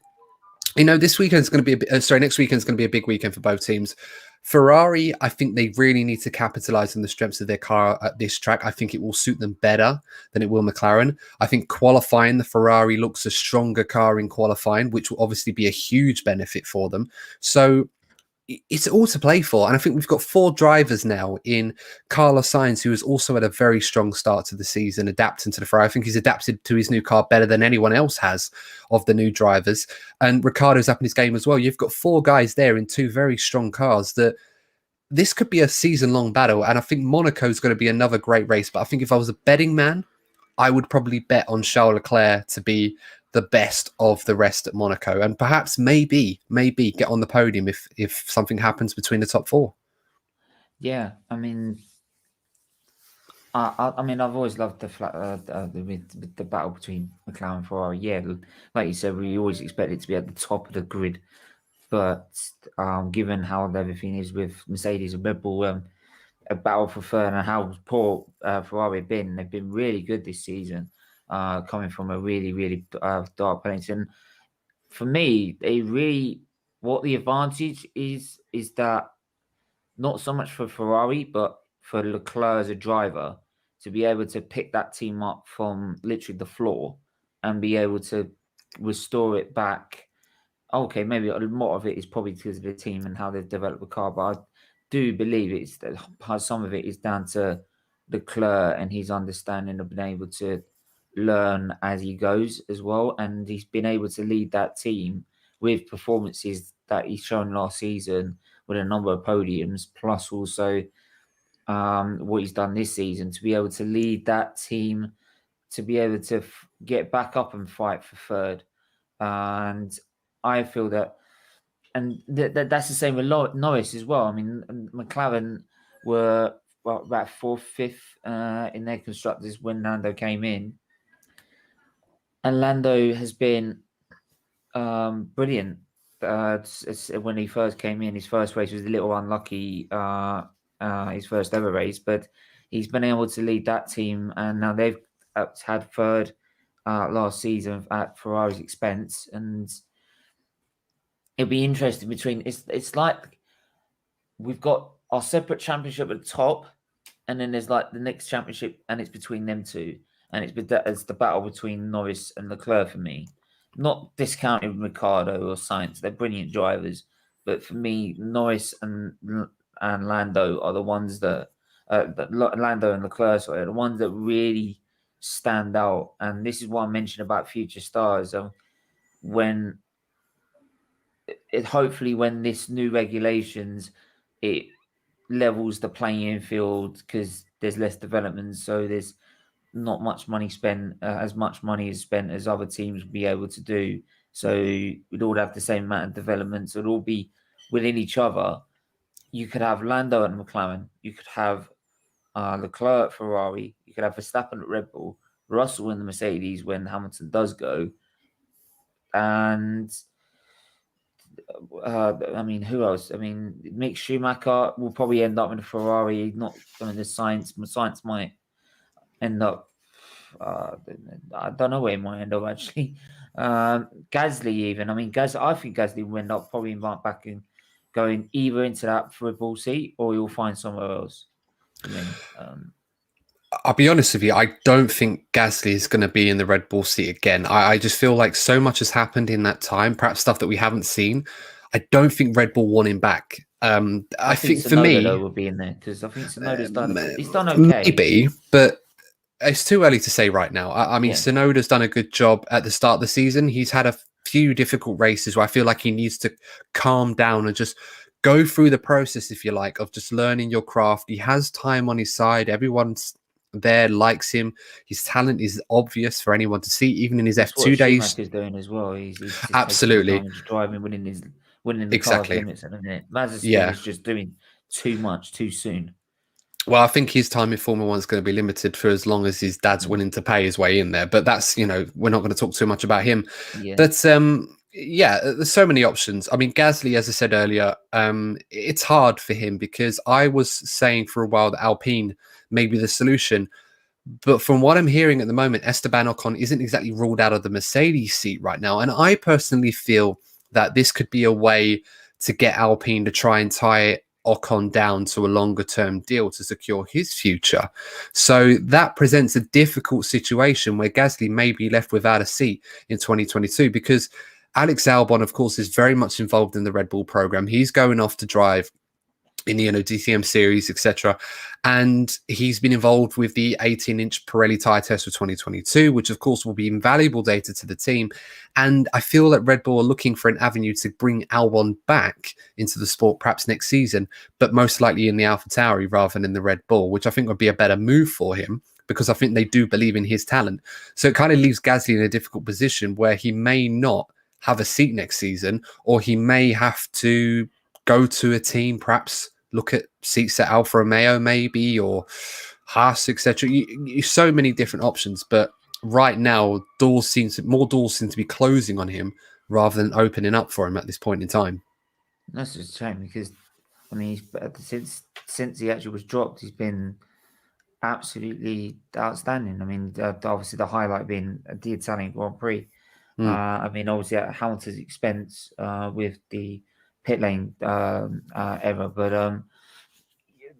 next weekend's going to be a big weekend for both teams. Ferrari, I think they really need to capitalize on the strengths of their car at this track. I think it will suit them better than it will McLaren. I think qualifying, the Ferrari looks a stronger car in qualifying, which will obviously be a huge benefit for them. So it's all to play for. And I think we've got 4 drivers now in Carlos Sainz, who has also had a very strong start to the season, adapting to the Ferrari. I think he's adapted to his new car better than anyone else has of the new drivers. And Ricciardo's up in his game as well. You've got 4 guys there in 2 very strong cars that this could be a season-long battle. And I think Monaco's going to be another great race. But I think if I was a betting man, I would probably bet on Charles Leclerc to be the best of the rest at Monaco, and perhaps maybe get on the podium if something happens between the top four. Yeah, I mean, I've always loved the battle between McLaren and Ferrari. Yeah, like you said, we always expect it to be at the top of the grid, but given how everything is with Mercedes and Red Bull, a battle for third and how poor Ferrari have been, they've been really good this season, coming from a really dark place. And for me, what the advantage is that not so much for Ferrari, but for Leclerc as a driver to be able to pick that team up from literally the floor and be able to restore it back. Okay, maybe a lot of it is probably because of the team and how they've developed the car, but I do believe it's that some of it is down to Leclerc and his understanding of being able to learn as he goes as well. And he's been able to lead that team with performances that he's shown last season with a number of podiums, plus also what he's done this season to be able to lead that team, to be able to get back up and fight for third. And I feel that, and that's the same with Norris as well. I mean, McLaren were about fourth, fifth in their constructors when Lando came in. And Lando has been brilliant. When he first came in, his first race was a little unlucky, his first ever race, but he's been able to lead that team, and now they've had third last season at Ferrari's expense, and it'll be interesting between. It's like we've got our separate championship at the top, and then there's like the next championship, and it's between them two, and it's the battle between Norris and Leclerc for me. Not discounting Ricciardo or Sainz, they're brilliant drivers, but for me, Norris and Lando are the ones that Lando and Leclerc are the ones that really stand out. And this is what I mentioned about future stars. When this new regulations, it levels the playing field because there's less development, so there's not much money spent, as much money is spent as other teams would be able to do. So we'd all have the same amount of development. So it'd all be within each other. You could have Lando at McLaren. You could have Leclerc at Ferrari. You could have Verstappen at Red Bull. Russell in the Mercedes when Hamilton does go. And who else? I mean, Mick Schumacher will probably end up in a Ferrari. The Sainz might end up. I don't know where he might end up actually. Gasly, even. I mean, I think Gasly will end up probably back in going either into that Red Bull seat or you'll find somewhere else. I'll be honest with you, I don't think Gasly is going to be in the Red Bull seat again. I just feel like so much has happened in that time, perhaps stuff that we haven't seen. I don't think Red Bull want him back. I think Tsunoda, for me, though, will be in there because I think Tsunoda's done. He's done okay, maybe, but it's too early to say right now. I mean, Tsunoda's done a good job at the start of the season. He's had a few difficult races where I feel like he needs to calm down and just go through the process, if you like, of just learning your craft. He has time on his side. Everyone's there, likes him. His talent is obvious for anyone to see, even in his F2 days. Schumacher's doing as well. He's absolutely driving, winning the exactly. Limits at the minute. Mazepin is just doing too much too soon. Well, I think his time in Formula 1 is going to be limited for as long as his dad's willing to pay his way in there. But that's, we're not going to talk too much about him. Yeah. But there's so many options. I mean, Gasly, as I said earlier, it's hard for him because I was saying for a while that Alpine may be the solution. But from what I'm hearing at the moment, Esteban Ocon isn't exactly ruled out of the Mercedes seat right now. And I personally feel that this could be a way to get Alpine to try and tie Ocon down to a longer term deal to secure his future. So that presents a difficult situation where Gasly may be left without a seat in 2022 because Alex Albon, of course, is very much involved in the Red Bull program. He's going off to drive in the DTM series, etc. And he's been involved with the 18-inch Pirelli tyre test for 2022, which of course will be invaluable data to the team. And I feel that Red Bull are looking for an avenue to bring Albon back into the sport perhaps next season, but most likely in the AlphaTauri rather than in the Red Bull, which I think would be a better move for him. because I think they do believe in his talent. So it kind of leaves Gasly in a difficult position where he may not have a seat next season, or he may have to go to a team, perhaps look at seats at Alfa Romeo maybe, or Haas, etc. So many different options, but right now more doors seem to be closing on him rather than opening up for him at this point in time. That's just a shame, because I mean, since he actually was dropped, he's been absolutely outstanding. I mean, obviously the highlight being the Italian Grand Prix. I mean, obviously at Hamilton's expense with the pit lane error, but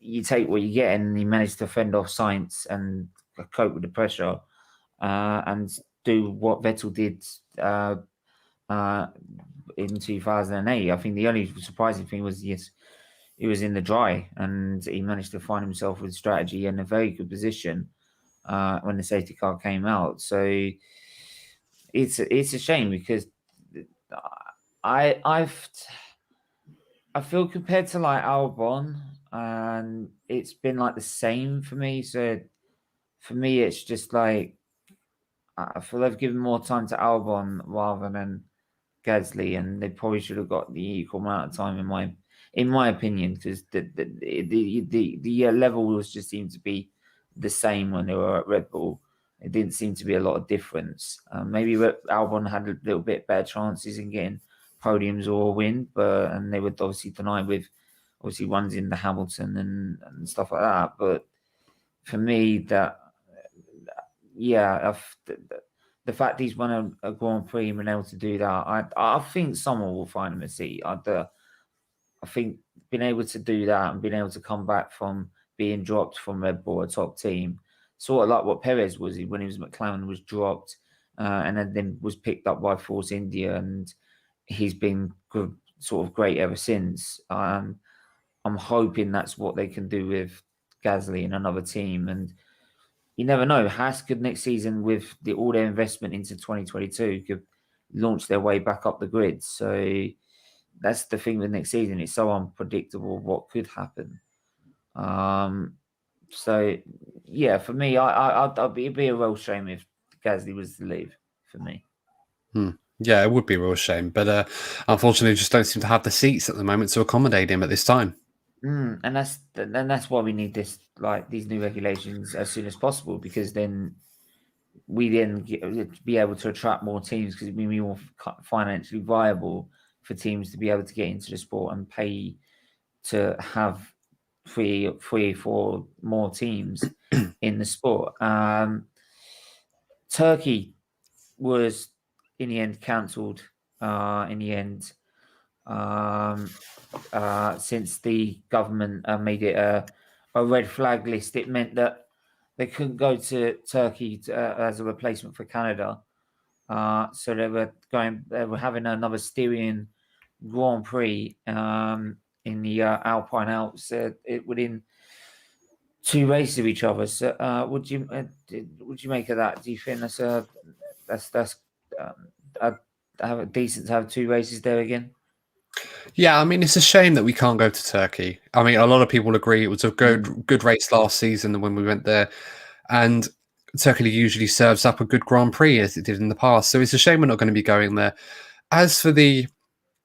you take what you get, and he managed to fend off Sainz and cope with the pressure and do what Vettel did in 2008. I think the only surprising thing was, yes, he was in the dry, and he managed to find himself with strategy in a very good position when the safety car came out. So it's a shame, because I feel, compared to like Albon, and it's been like the same for me. So for me, it's just like, I feel they've given more time to Albon rather than Gasly, and they probably should have got the equal amount of time in my opinion, because the levels just seemed to be the same when they were at Red Bull. It didn't seem to be a lot of difference. Maybe Albon had a little bit better chances in getting podiums or a win, and they were obviously denied with obviously ones in the Hamilton and stuff like that. But for me, the fact he's won a Grand Prix and been able to do that, I think someone will find him a seat. I think being able to do that and being able to come back from being dropped from Red Bull, a top team, sort of like what Perez was when he was McLaren, was dropped and then was picked up by Force India, and he's been good, sort of great ever since. I'm hoping that's what they can do with Gasly and another team, and you never know. Haas could next season, with all their investment into 2022, could launch their way back up the grid. So that's the thing with next season. It's so unpredictable what could happen. So yeah, for me, it'd be a real shame if Gasly was to leave for me. Yeah, it would be a real shame, but unfortunately, just don't seem to have the seats at the moment to accommodate him at this time. And that's why we need these new regulations as soon as possible, because then we be able to attract more teams, because it'd be more financially viable for teams to be able to get into the sport and pay to have 3 or 4 more teams in the sport. Turkey was in the end cancelled. Since the government made it a red flag list, it meant that they couldn't go to Turkey as a replacement for Canada. So they were having another Styrian Grand Prix in the Alpine Alps within 2 races of each other. So would you make of that? Do you think that's decent to have 2 races there again? Yeah, I mean, it's a shame that we can't go to Turkey. I mean, a lot of people agree it was a good race last season when we went there, and Turkey usually serves up a good Grand Prix as it did in the past. So it's a shame we're not going to be going there. As for the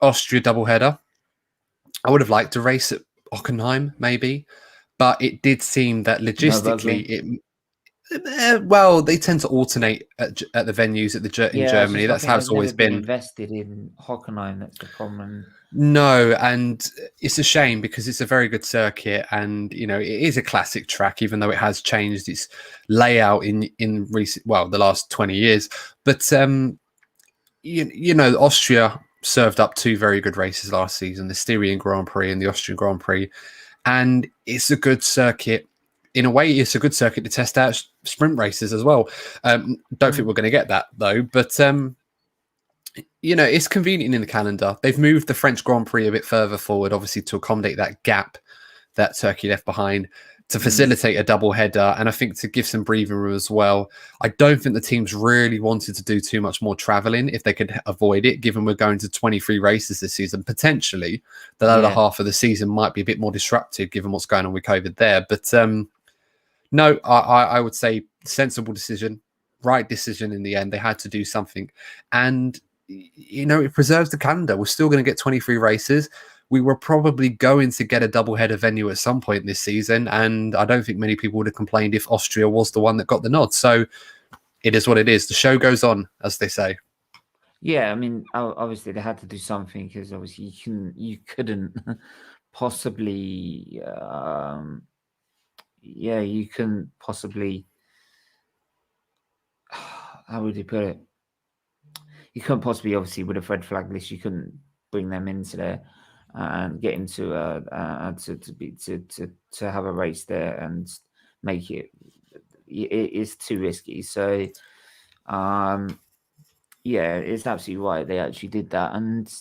Austria doubleheader, I would have liked to race at Hockenheim, maybe, but it did seem that logistically well, they tend to alternate at the venues in Germany. That's how it's always been. Invested in Hockenheim, that's the problem. No, and it's a shame because it's a very good circuit, and it is a classic track, even though it has changed its layout in recent, the last 20 years. But Austria served up 2 very good races last season: the Styrian Grand Prix and the Austrian Grand Prix, and it's a good circuit. In a way, it's a good circuit to test out sprint races as well. Don't think we're going to get that though, but it's convenient in the calendar. They've moved the French Grand Prix a bit further forward, obviously to accommodate that gap that Turkey left behind, to facilitate a double header, and I think to give some breathing room as well. I don't think the teams really wanted to do too much more traveling if they could avoid it, given we're going to 23 races this season. Potentially, the latter half of the season might be a bit more disruptive given what's going on with COVID there. But No, I would say sensible decision, right decision in the end. They had to do something. And, it preserves the calendar. We're still going to get 23 races. We were probably going to get a double header venue at some point this season. And I don't think many people would have complained if Austria was the one that got the nod. So it is what it is. The show goes on, as they say. Yeah, I mean, obviously they had to do something because obviously you couldn't possibly, you couldn't possibly. How would you put it? You couldn't possibly, obviously, with a red flag list, you couldn't bring them into there and get into to have a race there and make it. It's too risky. So, yeah, it's absolutely right. They actually did that, and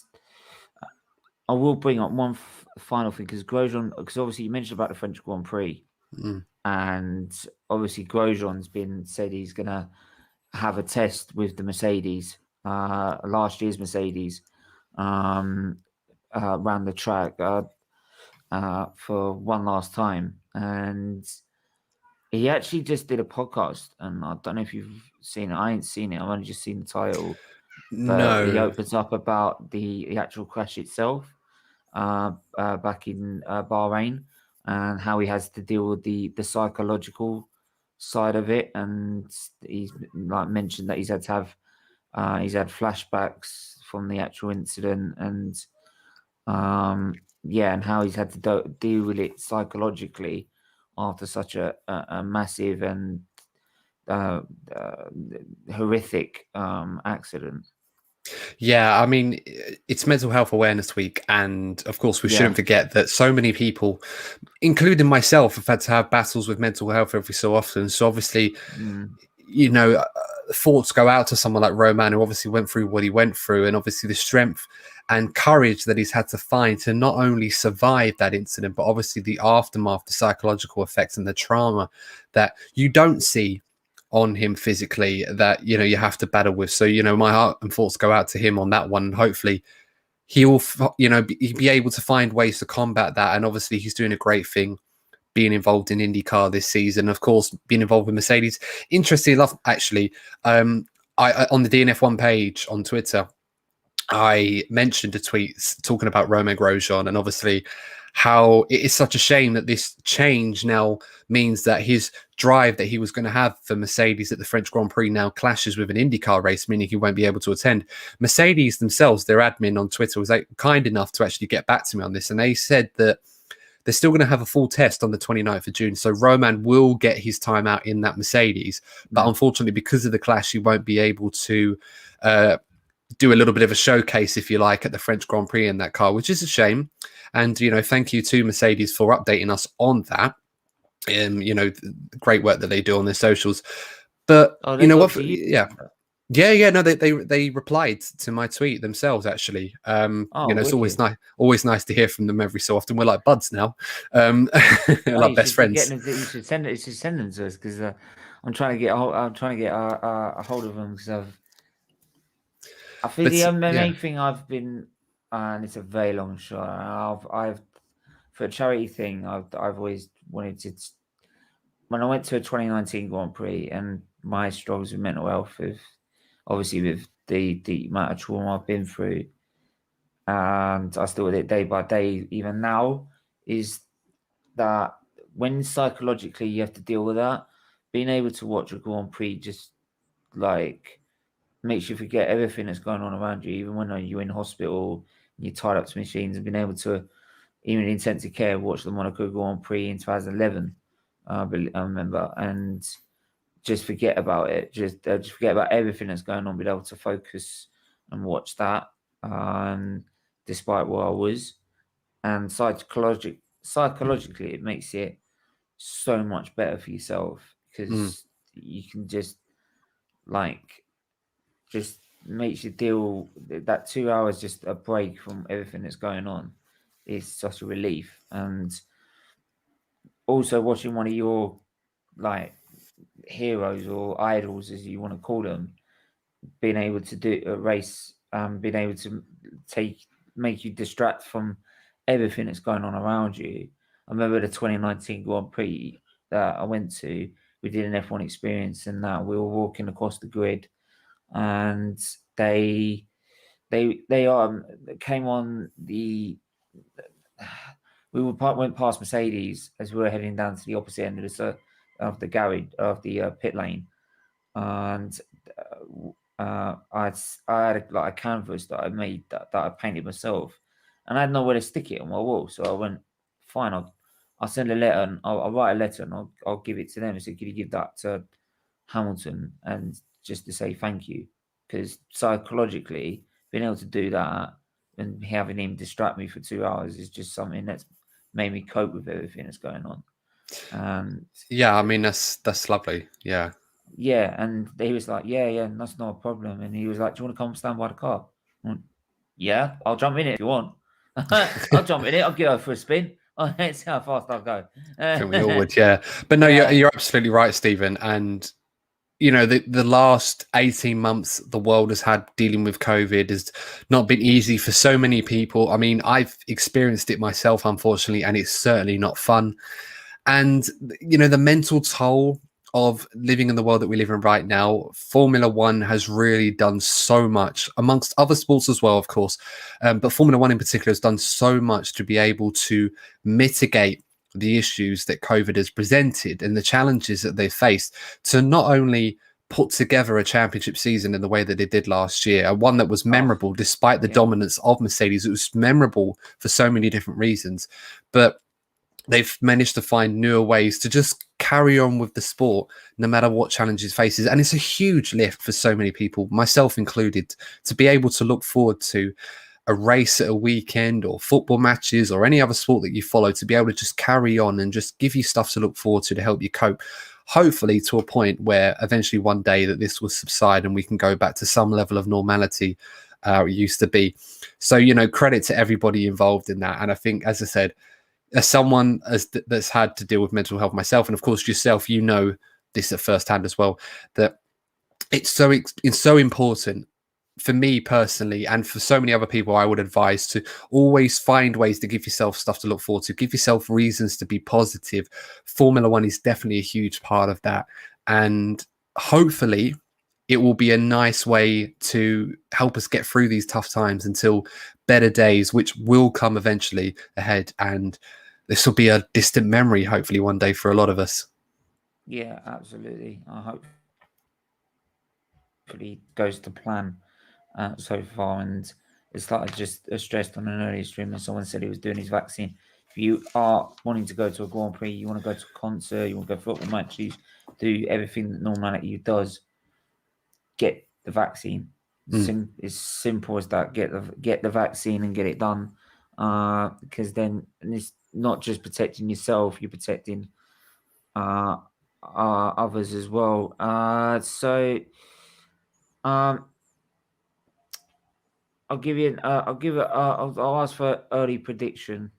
I will bring up one final thing because Grosjean, because obviously you mentioned about the French Grand Prix, and obviously Grosjean's been said he's gonna have a test with the Mercedes, last year's Mercedes, around the track for one last time, and he actually just did a podcast, and I don't know if you've seen it. I ain't seen it. I've only just seen the title. But he No. opens up about the actual crash itself back in Bahrain and how he has to deal with the psychological side of it. And he's like mentioned that he's had to have he's had flashbacks from the actual incident and and how he's had to deal with it psychologically after such a massive and horrific accident. Yeah, I mean, it's Mental Health Awareness Week. And of course, we shouldn't forget that so many people, including myself, have had to have battles with mental health every so often. So obviously, thoughts go out to someone like Roman, who obviously went through what he went through, and obviously the strength and courage that he's had to find to not only survive that incident, but obviously the aftermath, the psychological effects and the trauma that you don't see on him physically that, you have to battle with. So, my heart and thoughts go out to him on that one. And hopefully he'll, be able to find ways to combat that. And obviously he's doing a great thing being involved in IndyCar this season. Of course, being involved with Mercedes. Interesting enough, actually, I on the DNF1 page on Twitter, I mentioned a tweet talking about Romain Grosjean and obviously how it is such a shame that this change now means that his drive that he was going to have for Mercedes at the French Grand Prix now clashes with an IndyCar race, meaning he won't be able to attend. Mercedes themselves, their admin on Twitter, was kind enough to actually get back to me on this, and they said that they're still going to have a full test on the 29th of June. So Roman will get his time out in that Mercedes. But unfortunately, because of the clash, he won't be able to do a little bit of a showcase, if you like, at the French Grand Prix in that car, which is a shame. And, thank you to Mercedes for updating us on that. The great work that they do on their socials. But, you know what? Yeah. No, they replied to my tweet themselves, actually. It's always nice to hear from them every so often. We're like buds now, like best friends. You should send them to us because I'm trying to get a hold of them because I think the main thing I've been, and it's a very long shot. I've for a charity thing. I've always wanted to. When I went to a 2019 Grand Prix and my struggles with mental health, obviously with the amount of trauma I've been through, and I still with it day by day, even now, is that when psychologically you have to deal with that, being able to watch a Grand Prix just like makes you forget everything that's going on around you, even when you're in hospital and you're tied up to machines, and being able to, even in intensive care, watch the Monaco Grand Prix in 2011, I remember, and just forget about it. Just forget about everything that's going on. Be able to focus and watch that, despite where I was, and psychologically, it makes it so much better for yourself because you can just makes you deal that 2 hours, just a break from everything that's going on. Is such a relief, and also watching one of your heroes or idols, as you want to call them, being able to do a race, being able to make you distract from everything that's going on around you. I remember the 2019 Grand Prix. that I went to, we did an F1 experience, and that we were walking across the grid, and they came on the. Went past Mercedes as we were heading down to the opposite end of the garage of the pit lane, and I had a canvas that I made that I painted myself, and I had nowhere to stick it on my wall. So I went, fine, I'll send a letter, and I'll write a letter, and I'll give it to them. I said, could you give that to Hamilton, and just to say thank you, because psychologically being able to do that and having him distract me for 2 hours is just something that's made me cope with everything that's going on. Yeah, I mean that's lovely. Yeah. Yeah, and he was like, yeah, that's not a problem. And he was like, do you want to come stand by the car? I went, yeah, I'll jump in it if you want. I'll jump in it. I'll get over for a spin. Let's see how fast I'll go. I think we all would, yeah. But no, Yeah. you're absolutely right, Stephen. And you know, the last 18 months the world has had dealing with COVID has not been easy for so many people. I mean, I've experienced it myself, unfortunately, and it's certainly not fun. And, you know, the mental toll of living in the world that we live in right now, Formula One has really done so much, amongst other sports as well, of course. But Formula One in particular has done so much to be able to mitigate the issues that COVID has presented and the challenges that they faced to not only put together a championship season in the way that they did last year, one that was memorable despite the dominance of Mercedes. It was memorable for so many different reasons, but they've managed to find newer ways to just carry on with the sport no matter what challenges faces. And it's a huge lift for so many people, myself included, to be able to look forward to a race at a weekend or football matches or any other sport that you follow, to be able to just carry on and just give you stuff to look forward to help you cope, hopefully to a point where eventually one day that this will subside and we can go back to some level of normality it used to be. So, you know, credit to everybody involved in that. And I think, as I said, as someone that's had to deal with mental health myself, and of course yourself, you know this at first hand as well, that it's so important for me personally, and for so many other people, I would advise to always find ways to give yourself stuff to look forward to, give yourself reasons to be positive. Formula One is definitely a huge part of that. And hopefully it will be a nice way to help us get through these tough times until better days, which will come eventually ahead. And this will be a distant memory, hopefully, one day for a lot of us. Yeah, absolutely. I hope it goes to plan so far. And it's like I just stressed on an earlier stream when someone said he was doing his vaccine. If you are wanting to go to a Grand Prix, you want to go to a concert, you want to go to football matches, do everything that normality does, get the vaccine. It's simple as that. Get the vaccine and get it done, because then it's not just protecting yourself, you're protecting others as well. I'll give you. I'll ask for early prediction.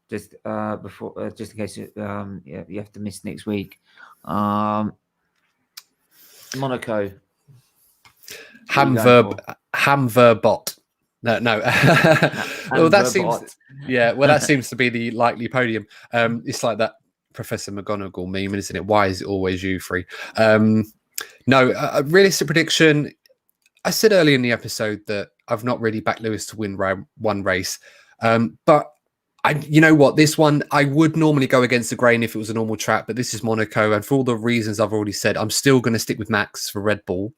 Just before, just in case you have to miss next week. Monaco. Hamverbot. No. Well, that seems to be the likely podium. It's like that Professor McGonagall meme, isn't it? Why is it always you three? No, a realistic prediction. I said earlier in the episode that I've not really backed Lewis to win one race, but you know what? This one, I would normally go against the grain if it was a normal track, but this is Monaco, and for all the reasons I've already said, I'm still going to stick with Max for Red Bull.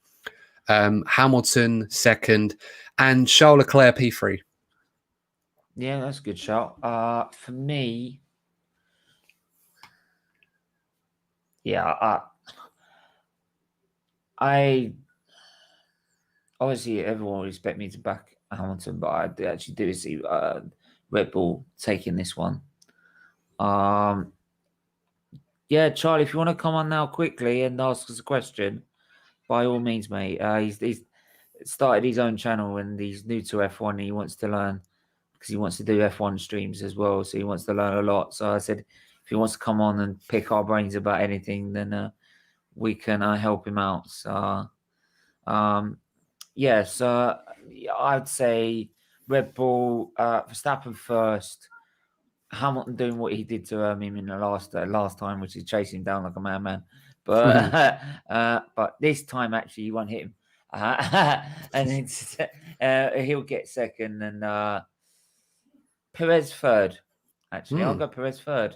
Hamilton second, and Charles Leclerc P3. Yeah, that's a good shout. For me, I obviously everyone would expect me to back Hamilton, but I actually do see Red Bull taking this one. Yeah, Charlie, if you want to come on now quickly and ask us a question, by all means, mate. He's started his own channel and he's new to F1 and he wants to learn because he wants to do F1 streams as well. So he wants to learn a lot. So I said, if he wants to come on and pick our brains about anything, then we can help him out. So, I'd say Red Bull, Verstappen first, Hamilton doing what he did to him in the last time, which is chasing him down like a madman. But but this time actually he won't hit him, and it's, he'll get second, and Perez third. Actually, I'll go Perez third.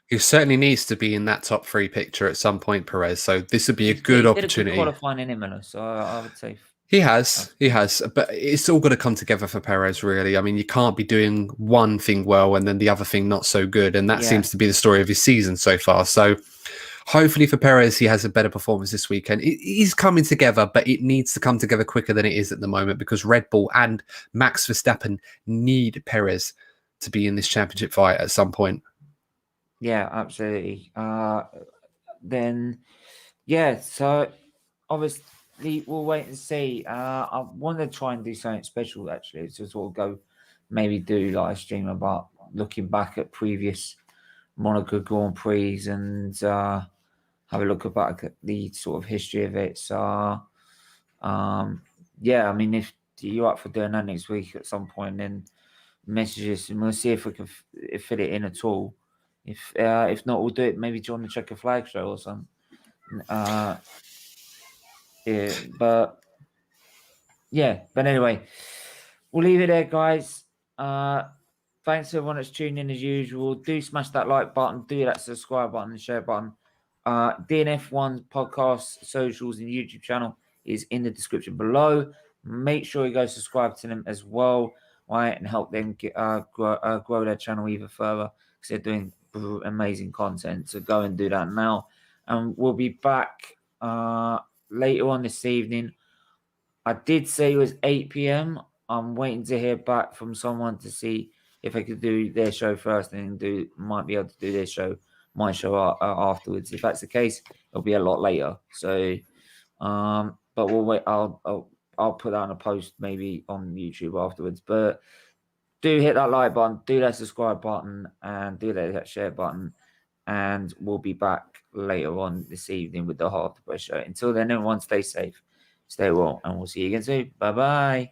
He certainly needs to be in that top 3 picture at some point, Perez. So this would be a good opportunity. He did a good qualifying in Imola, so I would say he has, but it's all got to come together for Perez, really. I mean, you can't be doing one thing well and then the other thing not so good, and that seems to be the story of his season so far. So hopefully for Perez, he has a better performance this weekend. It is coming together, but it needs to come together quicker than it is at the moment, because Red Bull and Max Verstappen need Perez to be in this championship fight at some point. Yeah, absolutely. So obviously we'll wait and see. I want to try and do something special, actually, to sort of maybe do like a stream about looking back at previous Monaco Grand Prix and have a look back at the sort of history of it. So I mean, if you're up for doing that next week at some point, then message us and we'll see if we can fit it in at all. If not, we'll do it maybe during the Checker Flag show or something. But anyway, we'll leave it there, guys. Thanks to everyone that's tuned in as usual. Do smash that like button, do that subscribe button and share button. DNF1 Podcast socials and YouTube channel is in the description below. Make sure you go subscribe to them as well, right, and help them grow their channel even further, because they're doing amazing content. So go and do that now, and we'll be back later on this evening. I did say it was 8 p.m. I'm waiting to hear back from someone to see if I could do their show first and might be able to do my show afterwards. If that's the case, it'll be a lot later. So but we'll wait. I'll put that on a post maybe on YouTube afterwards. But do hit that like button, do that subscribe button, and do that share button. And we'll be back later on this evening with the Hard to Press show. Until then, everyone stay safe, stay well, and we'll see you again soon. Bye-bye.